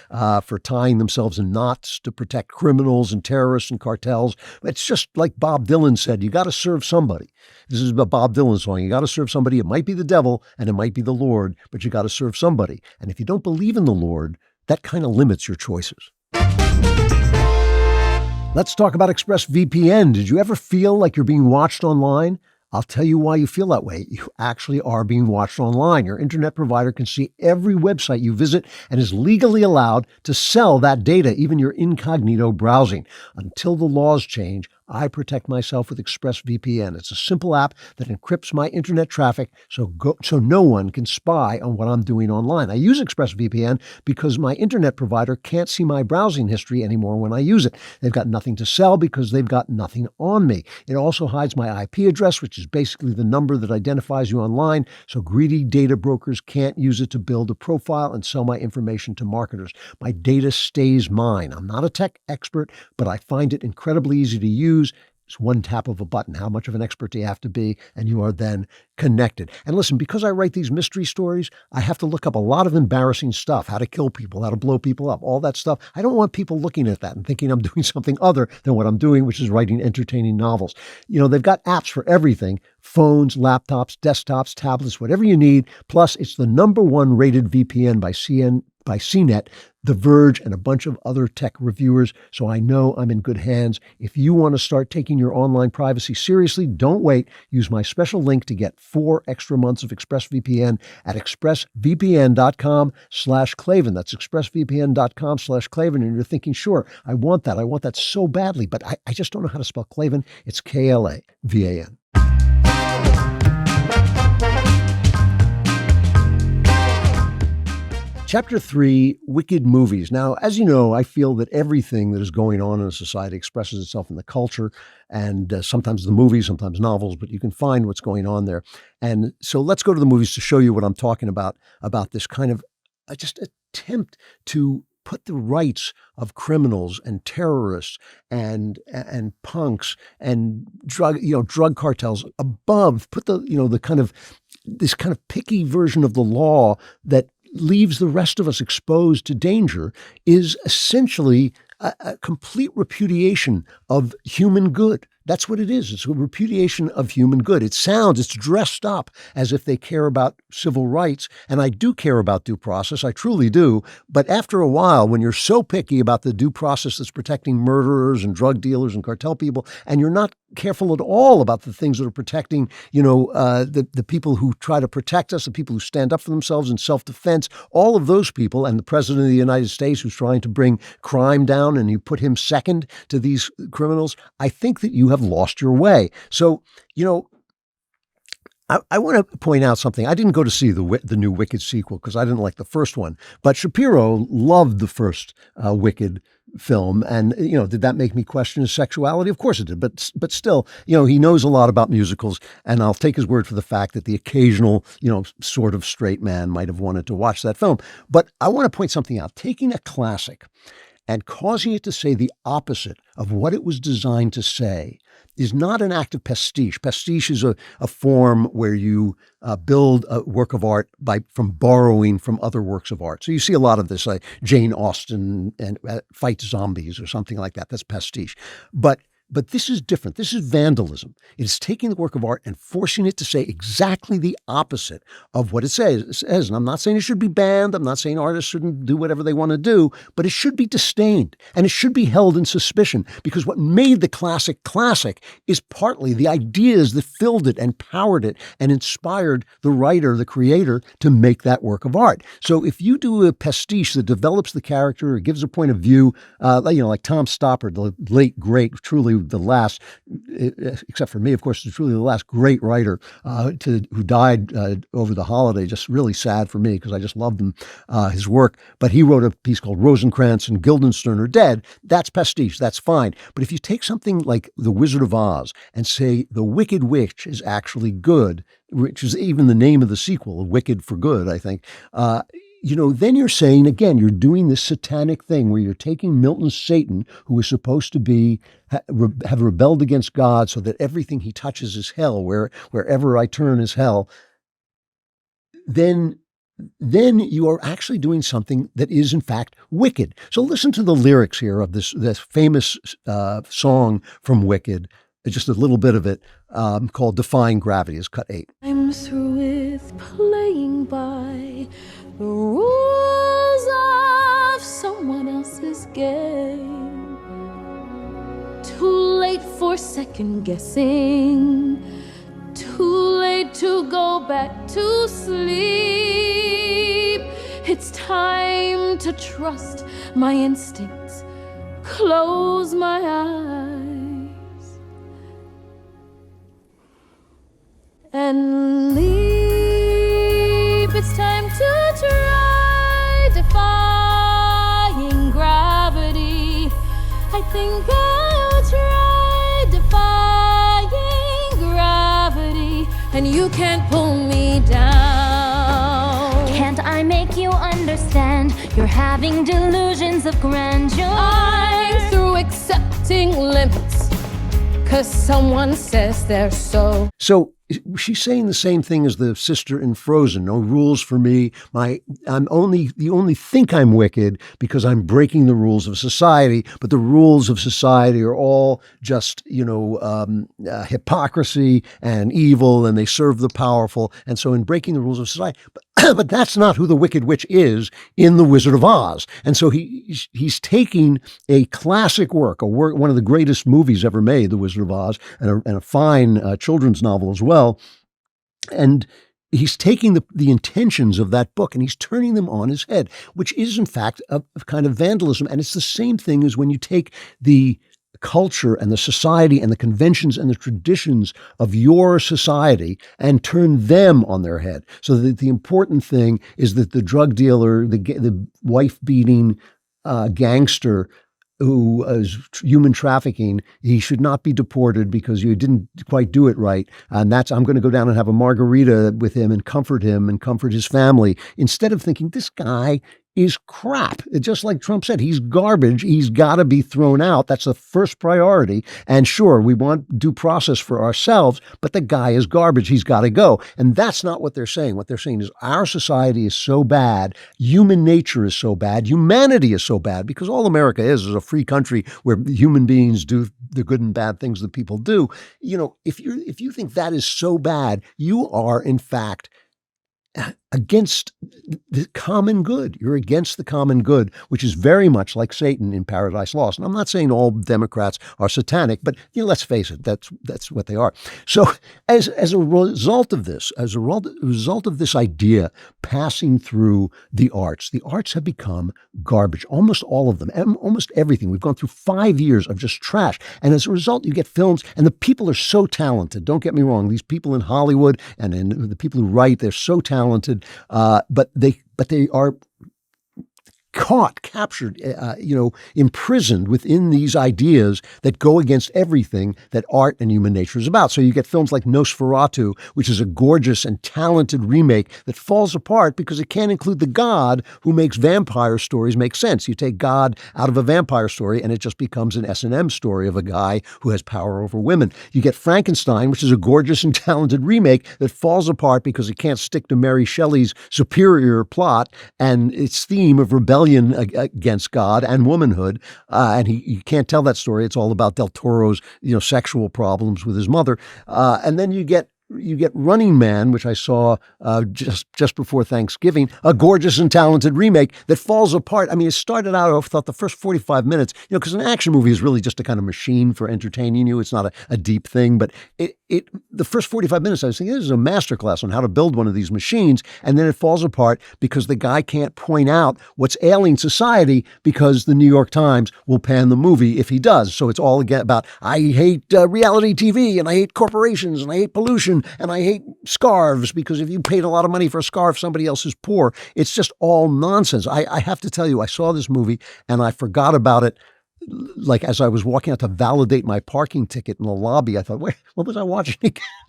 [SPEAKER 1] for tying themselves in knots to protect criminals and terrorists and cartels. It's just like Bob Dylan said, you got to serve somebody. This is a Bob Dylan song. You got to serve somebody. It might be the devil and it might be the Lord, but you got to serve somebody. And if you don't believe in the Lord, that kind of limits your choices. Let's talk about ExpressVPN. Did you ever feel like you're being watched online? I'll tell you why you feel that way. You actually are being watched online. Your internet provider can see every website you visit and is legally allowed to sell that data, even your incognito browsing. Until the laws change, I protect myself with ExpressVPN. It's a simple app that encrypts my internet traffic so no one can spy on what I'm doing online. I use ExpressVPN because my internet provider can't see my browsing history anymore when I use it. They've got nothing to sell because they've got nothing on me. It also hides my IP address, which is basically the number that identifies you online, so greedy data brokers can't use it to build a profile and sell my information to marketers. My data stays mine. I'm not a tech expert, but I find it incredibly easy to use. It's one tap of a button. How much of an expert do you have to be? And you are then connected. And listen, because I write these mystery stories, I have to look up a lot of embarrassing stuff, how to kill people, how to blow people up, all that stuff. I don't want people looking at that and thinking I'm doing something other than what I'm doing, which is writing entertaining novels. They've got apps for everything: phones, laptops, desktops, tablets, whatever you need. Plus, it's the #1 rated VPN by CNET, The Verge, and a bunch of other tech reviewers, so I know I'm in good hands. If you want to start taking your online privacy seriously, don't wait. Use my special link to get 4 extra months of ExpressVPN at expressvpn.com/Klavan. That's expressvpn.com/Klavan. And you're thinking, sure, I want that so badly, but I just don't know how to spell Klavan. It's Klavan. Chapter 3, Wicked Movies. Now, as you know, I feel that everything that is going on in a society expresses itself in the culture, and sometimes the movies, sometimes novels, but you can find what's going on there. And so let's go to the movies to show you what I'm talking about this kind of just attempt to put the rights of criminals and terrorists and punks and drug cartels above, put the kind of this kind of picky version of the law that leaves the rest of us exposed to danger, is essentially a complete repudiation of human good. That's what it is. It's a repudiation of human good. It's dressed up as if they care about civil rights. And I do care about due process. I truly do. But after a while, when you're so picky about the due process that's protecting murderers and drug dealers and cartel people, and you're not careful at all about the things that are protecting, the people who try to protect us, the people who stand up for themselves in self-defense, all of those people, and the president of the United States who's trying to bring crime down, and you put him second to these criminals, I think that you have lost your way. So, I want to point out something. I didn't go to see the new Wicked sequel because I didn't like the first one, but Shapiro loved the first Wicked film. And, did that make me question his sexuality? Of course it did. But still, he knows a lot about musicals, and I'll take his word for the fact that the occasional, sort of straight man might have wanted to watch that film. But I want to point something out. Taking a classic and causing it to say the opposite of what it was designed to say is not an act of pastiche. Pastiche is a form where you build a work of art from borrowing from other works of art. So you see a lot of this, like Jane Austen and fights zombies or something like that. That's pastiche. But this is different. This is vandalism. It is taking the work of art and forcing it to say exactly the opposite of what it says. And I'm not saying it should be banned. I'm not saying artists shouldn't do whatever they want to do, but it should be disdained and it should be held in suspicion, because what made the classic is partly the ideas that filled it and powered it and inspired the writer, the creator, to make that work of art. So if you do a pastiche that develops the character or gives a point of view, like Tom Stoppard, the late, great, truly the last, except for me, of course, truly the last great writer who died over the holiday. Just really sad for me because I just loved him, his work. But he wrote a piece called Rosencrantz and Guildenstern Are Dead. That's pastiche. That's fine. But if you take something like The Wizard of Oz and say the Wicked Witch is actually good, which is even the name of the sequel, Wicked for Good, I think, then you're saying, again, you're doing this satanic thing where you're taking Milton's Satan, who is supposed to be, have rebelled against God so that everything he touches is hell, wherever I turn is hell. Then you are actually doing something that is, in fact, wicked. So listen to the lyrics here of this famous song from Wicked, just a little bit of it, called Defying Gravity, is cut 8.
[SPEAKER 10] I'm through with playing by the rules of someone else's game. Too late for second guessing. Too late to go back to sleep. It's time to trust my instincts. Close my eyes and leave. It's time to try defying gravity. I think I'll try defying gravity, and you can't pull me down.
[SPEAKER 11] Can't I make you understand? You're having delusions of grandeur.
[SPEAKER 10] I'm through accepting limits, 'cause someone says they're so.
[SPEAKER 1] So she's saying the same thing as the sister in Frozen. No rules for me. You only think I'm wicked because I'm breaking the rules of society, but the rules of society are all just, hypocrisy and evil, and they serve the powerful. And so in breaking the rules of society, but that's not who the Wicked Witch is in The Wizard of Oz. And so he's taking a classic work, one of the greatest movies ever made, The Wizard of Oz, and a fine children's novel as well. And he's taking the intentions of that book and he's turning them on his head, which is in fact a kind of vandalism. And it's the same thing as when you take the culture and the society and the conventions and the traditions of your society and turn them on their head. So that the important thing is that the drug dealer, the wife-beating gangster who is human trafficking, he should not be deported because you didn't quite do it right. And I'm going to go down and have a margarita with him and comfort his family, instead of thinking this guy is crap. Just like Trump said, he's garbage. He's got to be thrown out. That's the first priority. And sure, we want due process for ourselves, but the guy is garbage. He's got to go. And that's not what they're saying. What they're saying is our society is so bad. Human nature is so bad. Humanity is so bad, because all America is a free country where human beings do the good and bad things that people do. If you think that is so bad, you are in fact against the common good. You're against the common good, which is very much like Satan in Paradise Lost. And I'm not saying all Democrats are satanic, but let's face it, that's what they are. So as a result of this, as a result of this idea passing through the arts have become garbage. Almost all of them, almost everything. We've gone through 5 years of just trash. And as a result, you get films, and the people are so talented. Don't get me wrong. These people in Hollywood and the people who write, they're so talented. But they are captured, imprisoned within these ideas that go against everything that art and human nature is about. So you get films like Nosferatu, which is a gorgeous and talented remake that falls apart because it can't include the God who makes vampire stories make sense. You take God out of a vampire story and it just becomes an S&M story of a guy who has power over women. You get Frankenstein, which is a gorgeous and talented remake that falls apart because it can't stick to Mary Shelley's superior plot and its theme of rebellion against God and womanhood, and you can't tell that story. It's all about Del Toro's sexual problems with his mother, and then you get Running Man, which I saw just before Thanksgiving, a gorgeous and talented remake that falls apart. I mean, it started out, I thought the first 45 minutes, because an action movie is really just a kind of machine for entertaining you. It's not a deep thing, but the first 45 minutes, I was thinking, this is a masterclass on how to build one of these machines. And then it falls apart because the guy can't point out what's ailing society because the New York Times will pan the movie if he does. So it's all again about, I hate reality TV and I hate corporations and I hate pollution and I hate scarves because if you paid a lot of money for a scarf, somebody else is poor. It's just all nonsense. I have to tell you, I saw this movie and I forgot about it. Like as I was walking out to validate my parking ticket in the lobby, I thought, wait, what was I watching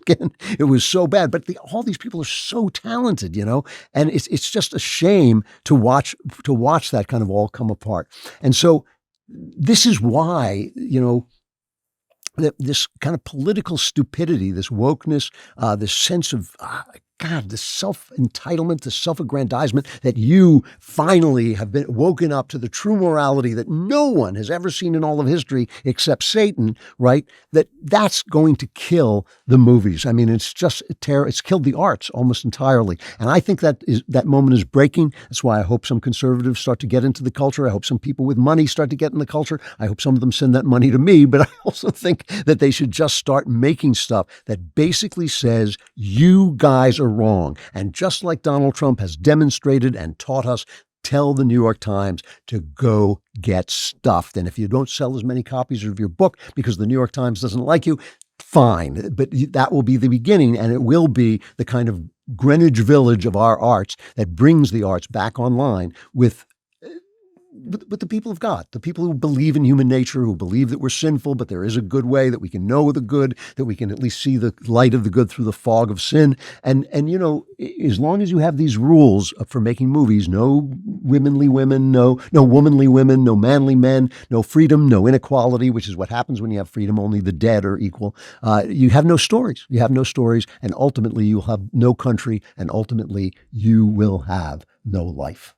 [SPEAKER 1] again? It was so bad. But all these people are so talented, and it's just a shame to watch that kind of all come apart. And so this is why, this kind of political stupidity, this wokeness, this sense of, this self-entitlement, this self-aggrandizement that you finally have been woken up to the true morality that no one has ever seen in all of history except Satan, right? That's going to kill the movies. I mean, it's just it's killed the arts almost entirely. And I think that moment is breaking. That's why I hope some conservatives start to get into the culture. I hope some people with money start to get in the culture. I hope some of them send that money to me, but I also think that they should just start making stuff that basically says, you guys are wrong. And just like Donald Trump has demonstrated and taught us, tell the New York Times to go get stuffed. And if you don't sell as many copies of your book because the New York Times doesn't like you, fine. But that will be the beginning, and it will be the kind of Greenwich Village of our arts that brings the arts back online with the people of God, the people who believe in human nature, who believe that we're sinful, but there is a good way, that we can know the good, that we can at least see the light of the good through the fog of sin. And as long as you have these rules for making movies, no womanly women, no womanly women, no manly men, no freedom, no inequality, which is what happens when you have freedom, only the dead are equal. You have no stories. You have no stories, and ultimately you'll have no country, and ultimately you will have no life.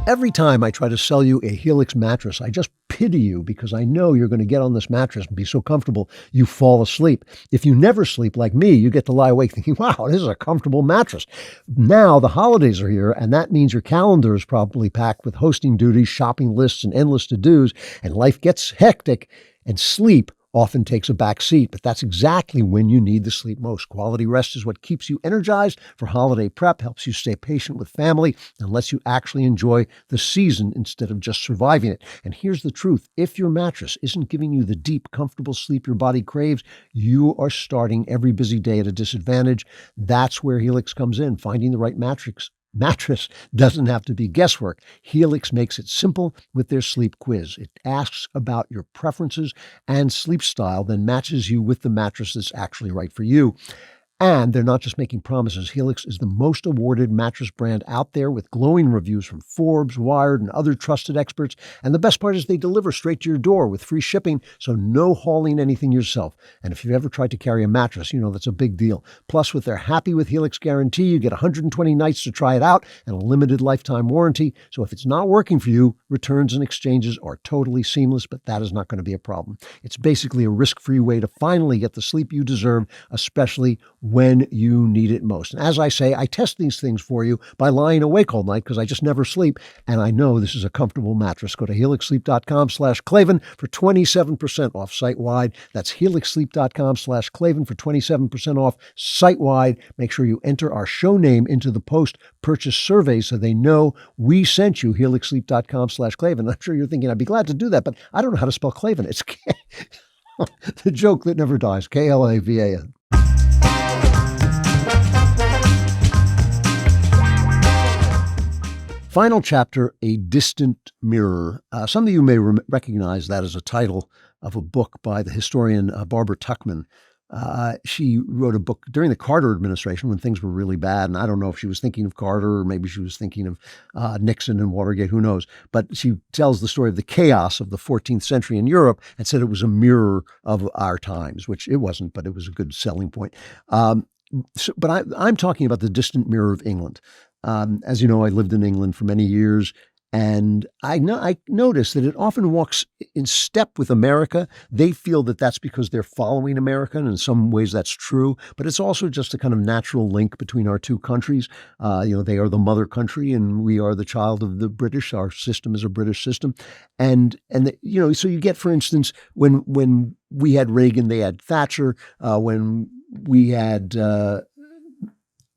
[SPEAKER 1] Every time I try to sell you a Helix mattress, I just pity you because I know you're going to get on this mattress and be so comfortable you fall asleep. If you never sleep like me, you get to lie awake thinking, wow, this is a comfortable mattress. Now the holidays are here, and that means your calendar is probably packed with hosting duties, shopping lists, and endless to-dos, and life gets hectic, and sleep often takes a back seat, but that's exactly when you need the sleep most. Quality rest is what keeps you energized for holiday prep, helps you stay patient with family, and lets you actually enjoy the season instead of just surviving it. And here's the truth. If your mattress isn't giving you the deep, comfortable sleep your body craves, you are starting every busy day at a disadvantage. That's where Helix comes in. Finding the right mattress doesn't have to be guesswork. Helix makes it simple with their sleep quiz. It asks about your preferences and sleep style, then matches you with the mattress that's actually right for you. And they're not just making promises. Helix is the most awarded mattress brand out there with glowing reviews from Forbes, Wired, and other trusted experts. And the best part is they deliver straight to your door with free shipping, so no hauling anything yourself. And if you've ever tried to carry a mattress, you know that's a big deal. Plus, with their Happy with Helix guarantee, you get 120 nights to try it out and a limited lifetime warranty. So if it's not working for you, returns and exchanges are totally seamless, but that is not going to be a problem. It's basically a risk-free way to finally get the sleep you deserve, especially when you need it most. And as I say, I test these things for you by lying awake all night because I just never sleep. And I know this is a comfortable mattress. Go to helixsleep.com/Klavan for 27% off site-wide. That's helixsleep.com/Klavan for 27% off site-wide. Make sure you enter our show name into the post-purchase survey so they know we sent you. helixsleep.com/Klavan. I'm sure you're thinking, I'd be glad to do that, but I don't know how to spell Klavan. It's the joke that never dies. Klavan. Final chapter, A Distant Mirror. Some of you may recognize that as a title of a book by the historian Barbara Tuchman. She wrote a book during the Carter administration when things were really bad. And I don't know if she was thinking of Carter or maybe she was thinking of Nixon and Watergate, who knows. But she tells the story of the chaos of the 14th century in Europe and said it was a mirror of our times, which it wasn't, but it was a good selling point. But I'm talking about the distant mirror of England. As you know, I lived in England for many years, and I noticed that it often walks in step with America. They feel that that's because they're following America, and in some ways that's true, but it's also just a kind of natural link between our two countries. They are the mother country, and we are the child of the British. Our system is a British system, so you get, for instance, when we had Reagan, they had Thatcher. When we had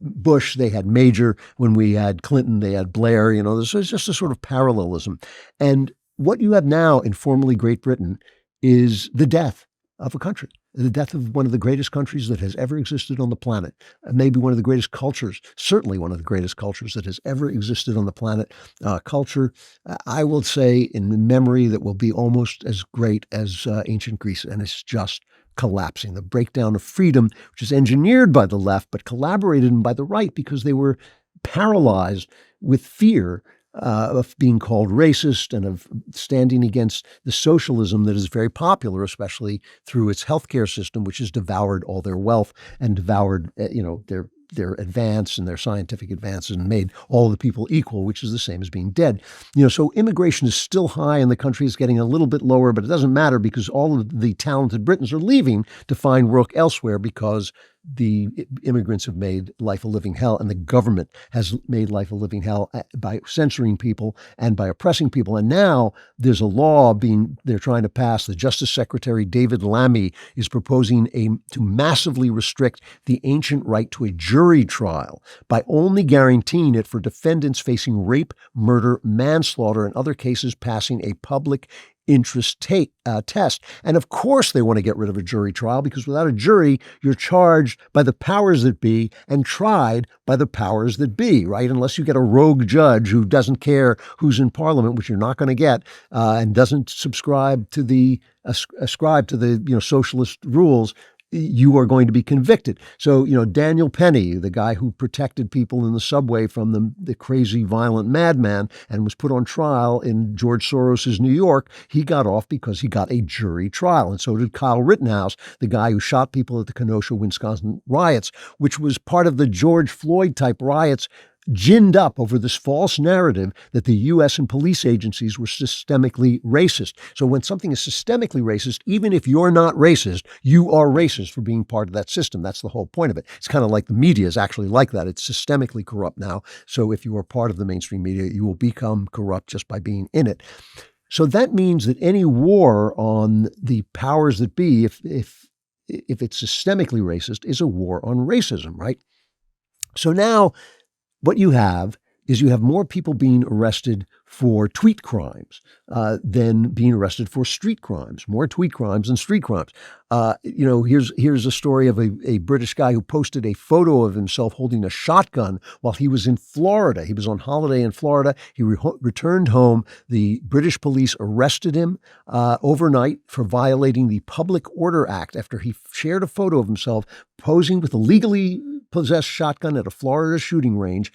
[SPEAKER 1] Bush, they had Major. When we had Clinton, they had Blair. This is just a sort of parallelism. And what you have now in formerly Great Britain is the death of a country, the death of one of the greatest countries that has ever existed on the planet, maybe one of the greatest cultures, certainly one of the greatest cultures that has ever existed on the planet. Culture, I will say, in memory, that will be almost as great as ancient Greece, and it's just collapsing. The breakdown of freedom, which is engineered by the left, but collaborated by the right because they were paralyzed with fear of being called racist and of standing against the socialism that is very popular, especially through its healthcare system, which has devoured all their wealth and devoured, their advance and their scientific advances and made all the people equal, which is the same as being dead. So immigration is still high and the country is getting a little bit lower, but it doesn't matter because all of the talented Britons are leaving to find work elsewhere because the immigrants have made life a living hell, and the government has made life a living hell by censoring people and by oppressing people. And now there's a law they're trying to pass. The Justice Secretary, David Lammy, is proposing to massively restrict the ancient right to a jury trial by only guaranteeing it for defendants facing rape, murder, manslaughter, and other cases passing a public interest test. And of course they want to get rid of a jury trial because without a jury, you're charged by the powers that be and tried by the powers that be, right? Unless you get a rogue judge who doesn't care who's in parliament, which you're not going to get, and doesn't ascribe to the socialist rules, you are going to be convicted. So, Daniel Penny, the guy who protected people in the subway from the crazy, violent madman and was put on trial in George Soros's New York, he got off because he got a jury trial. And so did Kyle Rittenhouse, the guy who shot people at the Kenosha, Wisconsin riots, which was part of the George Floyd type riots, ginned up over this false narrative that the U.S. and police agencies were systemically racist. So when something is systemically racist, even if you're not racist, you are racist for being part of that system. That's the whole point of it. It's kind of like the media is actually like that. It's systemically corrupt now. So if you are part of the mainstream media, you will become corrupt just by being in it. So that means that any war on the powers that be, if it's systemically racist, is a war on racism, right? So now what you have is more people being arrested for tweet crimes than being arrested for street crimes, more tweet crimes than street crimes. Here's a story of a British guy who posted a photo of himself holding a shotgun while he was in Florida. He was on holiday in Florida. He returned home. The British police arrested him overnight for violating the Public Order Act after he shared a photo of himself posing with a legally possessed shotgun at a Florida shooting range.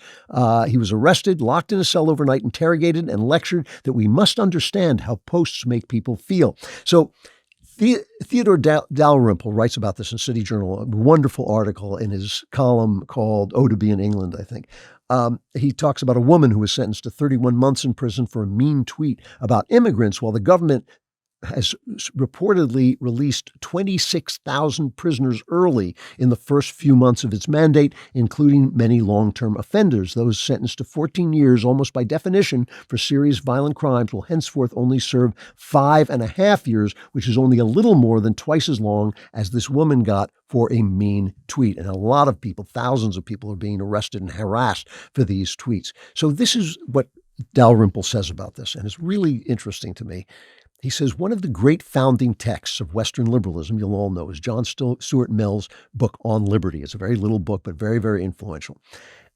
[SPEAKER 1] He was arrested, locked in a cell overnight, interrogated, and lectured that we must understand how posts make people feel. So Theodore Dalrymple writes about this in City Journal, a wonderful article in his column called Oh to Be in England, I think. He talks about a woman who was sentenced to 31 months in prison for a mean tweet about immigrants while the government has reportedly released 26,000 prisoners early in the first few months of its mandate, including many long-term offenders. Those sentenced to 14 years, almost by definition, for serious violent crimes will henceforth only serve 5.5 years, which is only a little more than twice as long as this woman got for a mean tweet. And a lot of people, thousands of people, are being arrested and harassed for these tweets. So this is what Dalrymple says about this, and it's really interesting to me. He says, one of the great founding texts of Western liberalism, you'll all know, is John Stuart Mill's book On Liberty. It's a very little book, but very, very influential.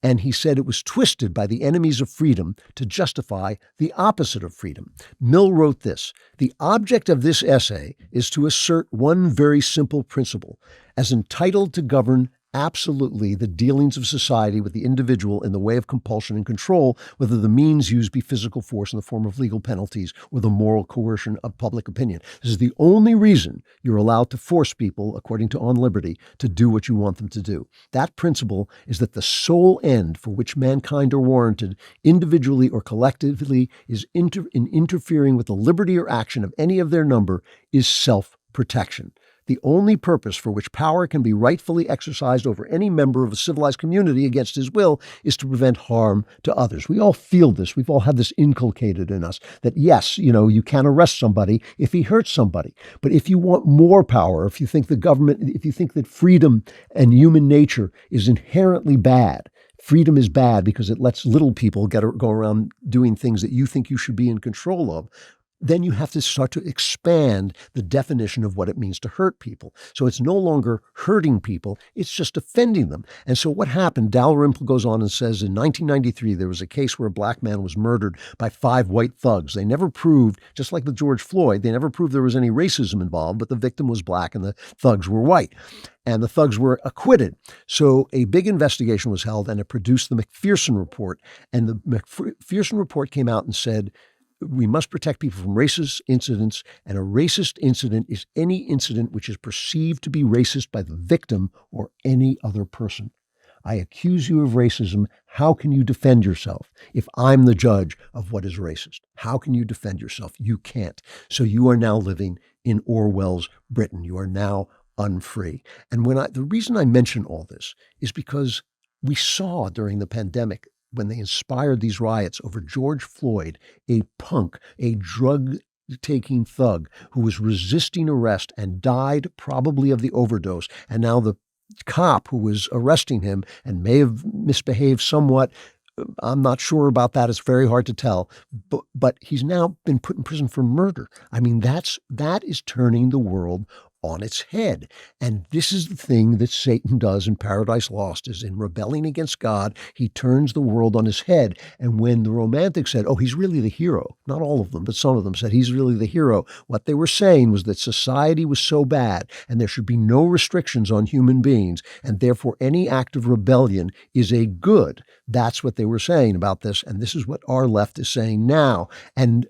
[SPEAKER 1] And he said it was twisted by the enemies of freedom to justify the opposite of freedom. Mill wrote this: the object of this essay is to assert one very simple principle, as entitled to govern absolutely the dealings of society with the individual in the way of compulsion and control, whether the means used be physical force in the form of legal penalties or the moral coercion of public opinion. This is the only reason you're allowed to force people, according to On Liberty, to do what you want them to do. That principle is that the sole end for which mankind are warranted, individually or collectively, is in interfering with the liberty or action of any of their number, is self-protection. The only purpose for which power can be rightfully exercised over any member of a civilized community against his will is to prevent harm to others. We all feel this. We've all had this inculcated in us that, yes, you can arrest somebody if he hurts somebody. But if you want more power, if you think the government, if you think that freedom and human nature is inherently bad, freedom is bad because it lets little people go around doing things that you think you should be in control of, then you have to start to expand the definition of what it means to hurt people. So it's no longer hurting people, it's just offending them. And so what happened, Dalrymple goes on and says, in 1993, there was a case where a black man was murdered by 5 white thugs. They never proved, just like with George Floyd, they never proved there was any racism involved, but the victim was black and the thugs were white. And the thugs were acquitted. So a big investigation was held, and it produced the McPherson report. And the McPherson report came out and said, we must protect people from racist incidents, and a racist incident is any incident which is perceived to be racist by the victim or any other person. I accuse you of racism. How can you defend yourself if I'm the judge of what is racist? How can you defend yourself? You can't. So you are now living in Orwell's Britain. You are now unfree. And the reason I mention all this is because we saw during the pandemic, when they inspired these riots over George Floyd, a punk, a drug-taking thug who was resisting arrest and died probably of the overdose. And now the cop who was arresting him and may have misbehaved somewhat, I'm not sure about that. It's very hard to tell. But he's now been put in prison for murder. I mean, that is turning the world on its head. And this is the thing that Satan does in Paradise Lost, is in rebelling against God, he turns the world on his head. And when the Romantics said, oh, he's really the hero, not all of them, but some of them said he's really the hero, what they were saying was that society was so bad and there should be no restrictions on human beings, and therefore any act of rebellion is a good. That's what they were saying about this. And this is what our left is saying now. And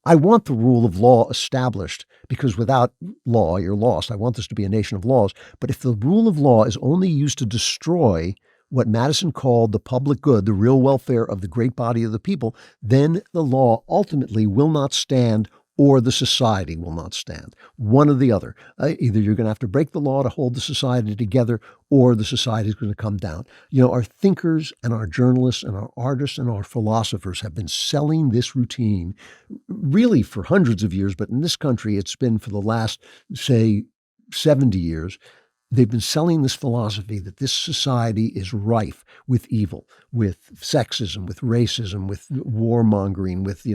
[SPEAKER 1] I want the rule of law established, because without law, you're lost. I want this to be a nation of laws. But if the rule of law is only used to destroy what Madison called the public good, the real welfare of the great body of the people, then the law ultimately will not stand, or the society will not stand. One or the other. Either you're going to have to break the law to hold the society together, or the society is going to come down. Our thinkers and our journalists and our artists and our philosophers have been selling this routine really for hundreds of years, but in this country it's been for the last, say, 70 years. They've been selling this philosophy that this society is rife with evil, with sexism, with racism, with warmongering, with,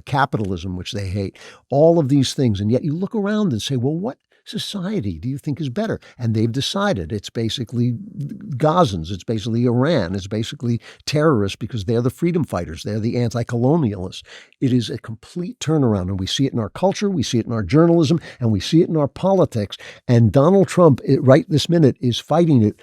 [SPEAKER 1] capitalism, which they hate, all of these things. And yet you look around and say, well, what society do you think is better? And they've decided it's basically Gazans, it's basically Iran, it's basically terrorists, because they're the freedom fighters, they're the anti-colonialists. It is a complete turnaround, and we see it in our culture, we see it in our journalism, and we see it in our politics. And Donald Trump, right this minute, is fighting it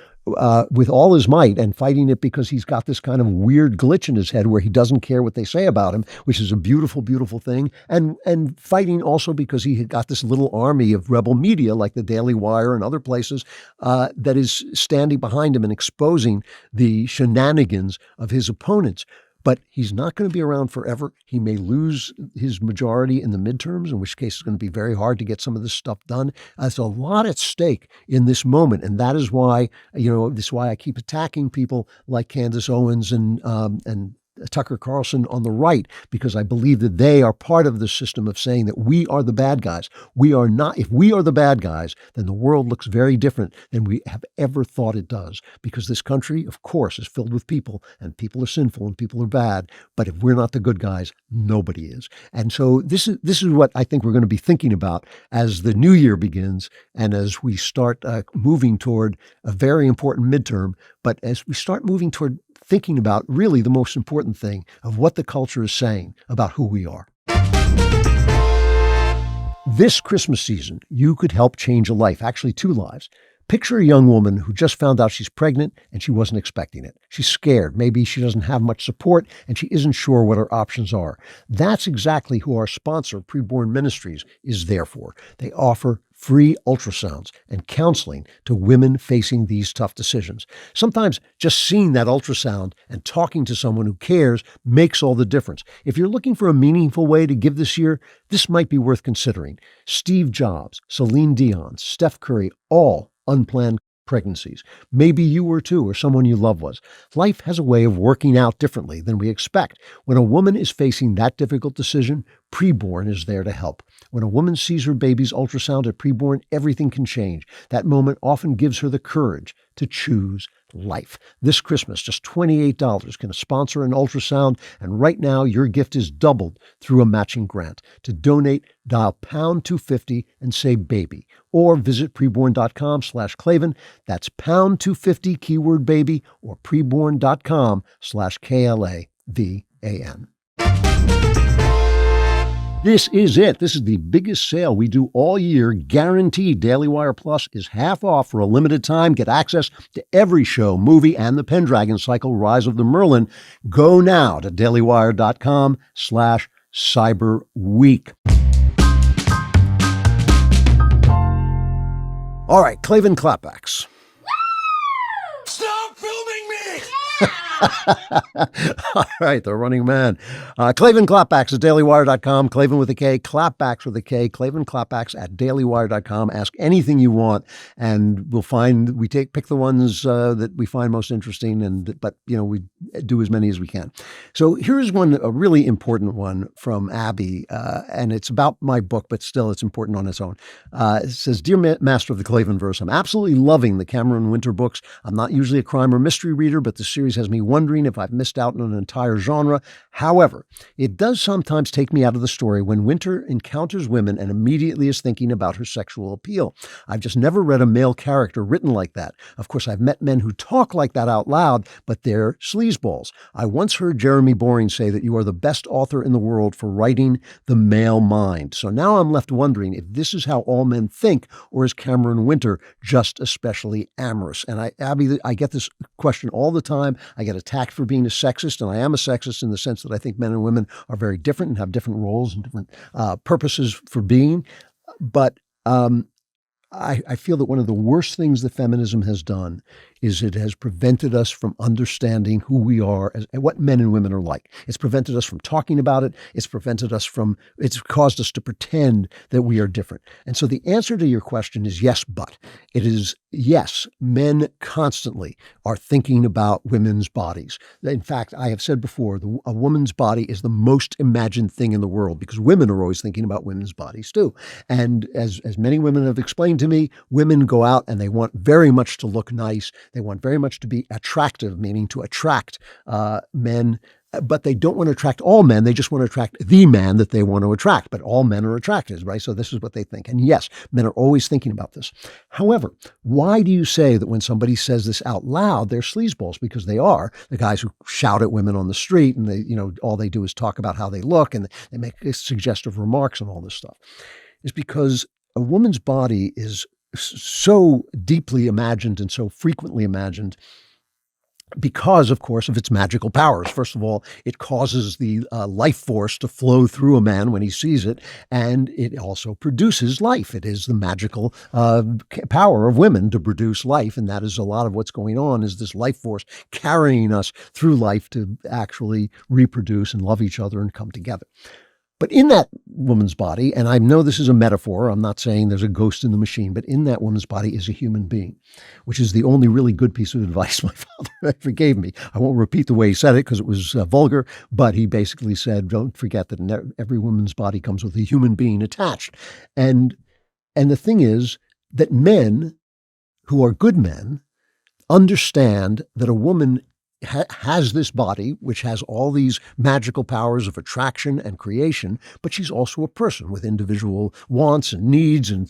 [SPEAKER 1] with all his might, and fighting it because he's got this kind of weird glitch in his head where he doesn't care what they say about him, which is a beautiful, beautiful thing. And fighting also because he had got this little army of rebel media like the DailyWire and other places that is standing behind him and exposing the shenanigans of his opponents. But he's not going to be around forever. He may lose his majority in the midterms, in which case it's going to be very hard to get some of this stuff done. There's a lot at stake in this moment. And that is why, this is why I keep attacking people like Candace Owens and Tucker Carlson on the right, because I believe that they are part of the system of saying that we are the bad guys. We are not. If we are the bad guys, then the world looks very different than we have ever thought it does, because this country, of course, is filled with people, and people are sinful and people are bad. But if we're not the good guys, nobody is. And so this is what I think we're going to be thinking about as the new year begins and as we start moving toward a very important midterm. But as we start moving toward thinking about really the most important thing of what the culture is saying about who we are. This Christmas season, you could help change a life, actually 2 lives. Picture a young woman who just found out she's pregnant and she wasn't expecting it. She's scared. Maybe she doesn't have much support and she isn't sure what her options are. That's exactly who our sponsor, PreBorn Ministries, is there for. They offer free ultrasounds and counseling to women facing these tough decisions. Sometimes just seeing that ultrasound and talking to someone who cares makes all the difference. If you're looking for a meaningful way to give this year, this might be worth considering. Steve Jobs, Celine Dion, Steph Curry, all unplanned pregnancies. Maybe you were too, or someone you love was. Life has a way of working out differently than we expect. When a woman is facing that difficult decision, PreBorn is there to help. When a woman sees her baby's ultrasound at PreBorn, everything can change. That moment often gives her the courage to choose life. This Christmas, just $28 can sponsor an ultrasound, and right now your gift is doubled through a matching grant. To donate, dial pound 250 and say baby, or visit preborn.com/Klavan. That's pound 250 keyword baby, or preborn.com/KLAVAN. This is it. This is the biggest sale we do all year, guaranteed. DailyWire Plus is half off for a limited time. Get access to every show, movie, and the Pendragon Cycle, Rise of the Merlin. Go now to dailywire.com/cyberweek. All right, Klavan Klapbacks.
[SPEAKER 6] Stop filming me!
[SPEAKER 1] All right, the running man. Klavan Klapbacks at dailywire.com. Klavan with a K, Klapbacks with a K. Klavan Klapbacks at dailywire.com. Ask anything you want, and we pick the ones that we find most interesting, but we do as many as we can. So here's a really important one from Abby, and it's about my book, but still it's important on its own. It says, "Dear Master of the Klavanverse, I'm absolutely loving the Cameron Winter books. I'm not usually a crime or mystery reader, but the series has me wondering if I've missed out on an entire genre. However, it does sometimes take me out of the story when Winter encounters women and immediately is thinking about her sexual appeal. I've just never read a male character written like that. Of course, I've met men who talk like that out loud, but they're sleazeballs. I once heard Jeremy Boring say that you are the best author in the world for writing the male mind. So now I'm left wondering if this is how all men think, or is Cameron Winter just especially amorous?" And Abby, I get this question all the time. I get attacked for being a sexist, and I am a sexist in the sense that I think men and women are very different and have different roles and different purposes for being. But I feel that one of the worst things that feminism has done is it has prevented us from understanding who we are and what men and women are like. It's prevented us from talking about it. It's caused us to pretend that we are different. And so the answer to your question is yes, but it is yes, men constantly are thinking about women's bodies. In fact, I have said before, a woman's body is the most imagined thing in the world, because women are always thinking about women's bodies too. And as many women have explained to me, women go out and they want very much to look nice. They want very much to be attractive, meaning to attract men, but they don't want to attract all men. They just want to attract the man that they want to attract. But all men are attracted, right? So this is what they think. And yes, men are always thinking about this. However, why do you say that when somebody says this out loud, they're sleazeballs? Because they are. The guys who shout at women on the street and all they do is talk about how they look and they make suggestive remarks and all this stuff. Is because a woman's body is so deeply imagined and so frequently imagined because, of course, of its magical powers. First of all, it causes the life force to flow through a man when he sees it, and it also produces life. It is the magical power of women to produce life, and that is a lot of what's going on, is this life force carrying us through life to actually reproduce and love each other and come together. But in that woman's body, and I know this is a metaphor, I'm not saying there's a ghost in the machine, but in that woman's body is a human being, which is the only really good piece of advice my father ever gave me. I won't repeat the way he said it because it was vulgar, but he basically said, don't forget that in every woman's body comes with a human being attached. And the thing is that men who are good men understand that a woman has this body, which has all these magical powers of attraction and creation, but she's also a person with individual wants and needs and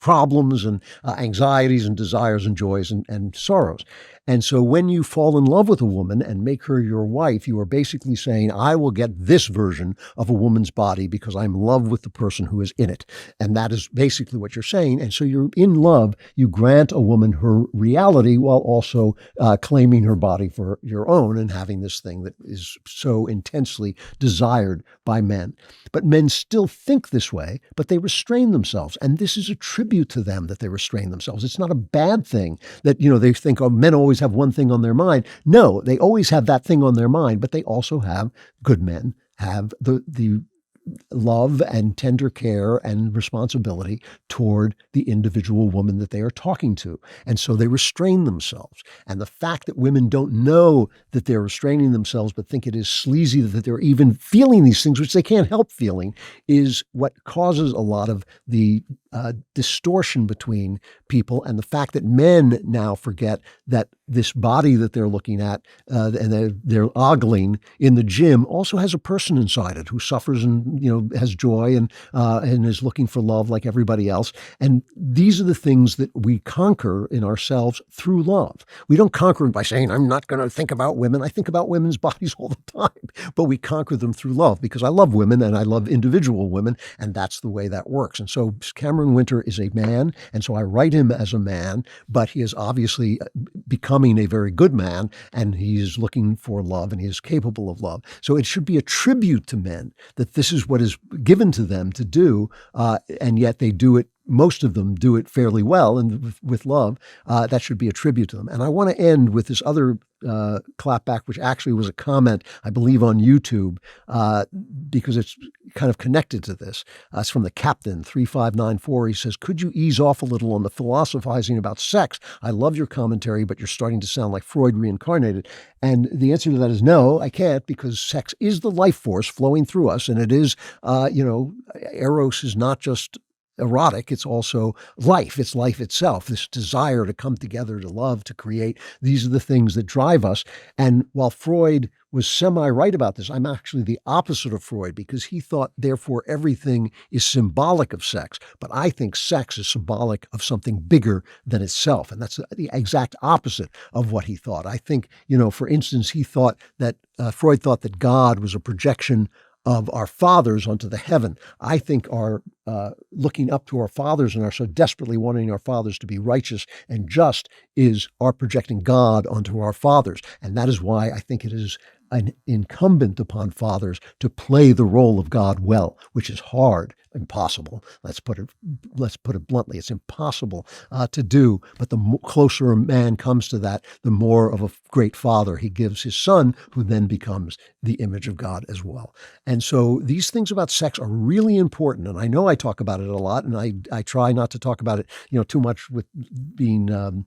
[SPEAKER 1] problems and anxieties and desires and joys and sorrows. And so when you fall in love with a woman and make her your wife, you are basically saying, I will get this version of a woman's body because I'm in love with the person who is in it. And that is basically what you're saying. And so you're in love. You grant a woman her reality while also claiming her body for your own and having this thing that is so intensely desired by men. But men still think this way, but they restrain themselves. And this is a tribute to them that they restrain themselves. It's not a bad thing that, they think, oh, men always have one thing on their mind. No, they always have that thing on their mind, but they also have, good men have the love and tender care and responsibility toward the individual woman that they are talking to. And so they restrain themselves. And the fact that women don't know that they're restraining themselves, but think it is sleazy that they're even feeling these things, which they can't help feeling, is what causes a lot of the distortion between people. And the fact that men now forget that this body that they're looking at and they're ogling in the gym also has a person inside it who suffers and has joy and is looking for love like everybody else. And these are the things that we conquer in ourselves through love. We don't conquer them by saying, I'm not going to think about women. I think about women's bodies all the time, but we conquer them through love because I love women and I love individual women. And that's the way that works. And so Cameron Winter is a man. And so I write him as a man, but he is obviously becoming a very good man and he is looking for love and he is capable of love. So it should be a tribute to men that this is what is given to them to do. And yet they do it. Most of them do it fairly well and with love. That should be a tribute to them. And I want to end with this other clapback, which actually was a comment, I believe, on YouTube, because it's kind of connected to this. It's from the Captain 3594. He says, could you ease off a little on the philosophizing about sex? I love your commentary, but you're starting to sound like Freud reincarnated. And the answer to that is no, I can't, because sex is the life force flowing through us. And it is, Eros is not just erotic, it's also life. It's life itself, this desire to come together, to love, to create. These are the things that drive us. And while Freud was semi-right about this, I'm actually the opposite of Freud because he thought, therefore, everything is symbolic of sex. But I think sex is symbolic of something bigger than itself. And that's the exact opposite of what he thought. I think, for instance, he thought that Freud thought that God was a projection of our fathers onto the heaven. I think our looking up to our fathers and are so desperately wanting our fathers to be righteous and just is our projecting God onto our fathers. And that is why I think it is incumbent upon fathers to play the role of God well, which is hard, impossible. Let's put it bluntly. It's impossible to do. But the closer a man comes to that, the more of a great father he gives his son, who then becomes the image of God as well. And so these things about sex are really important. And I know I talk about it a lot, and I try not to talk about it, too much with being,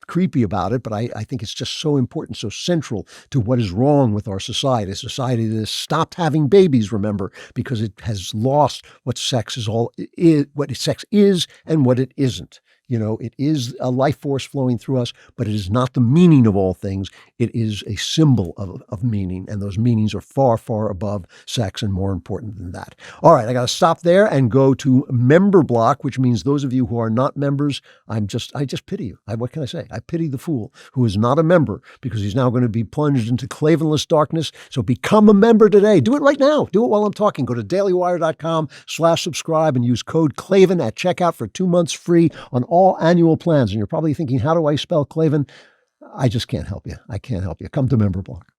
[SPEAKER 1] creepy about it, but I think it's just so important, so central to what is wrong with our society. A society that has stopped having babies, remember, because it has lost what sex is what sex is and what it isn't. It is a life force flowing through us, but it is not the meaning of all things. It is a symbol of meaning, and those meanings are far, far above sex and more important than that. All right, I got to stop there and go to member block, which means those of you who are not members, I just pity you. What can I say? I pity the fool who is not a member because he's now going to be plunged into Klavanless darkness. So become a member today. Do it right now. Do it while I'm talking. Go to dailywire.com/subscribe and use code Klavan at checkout for 2 months free on all annual plans. And you're probably thinking, how do I spell Klavan? I just can't help you. I can't help you. Come to Member Block.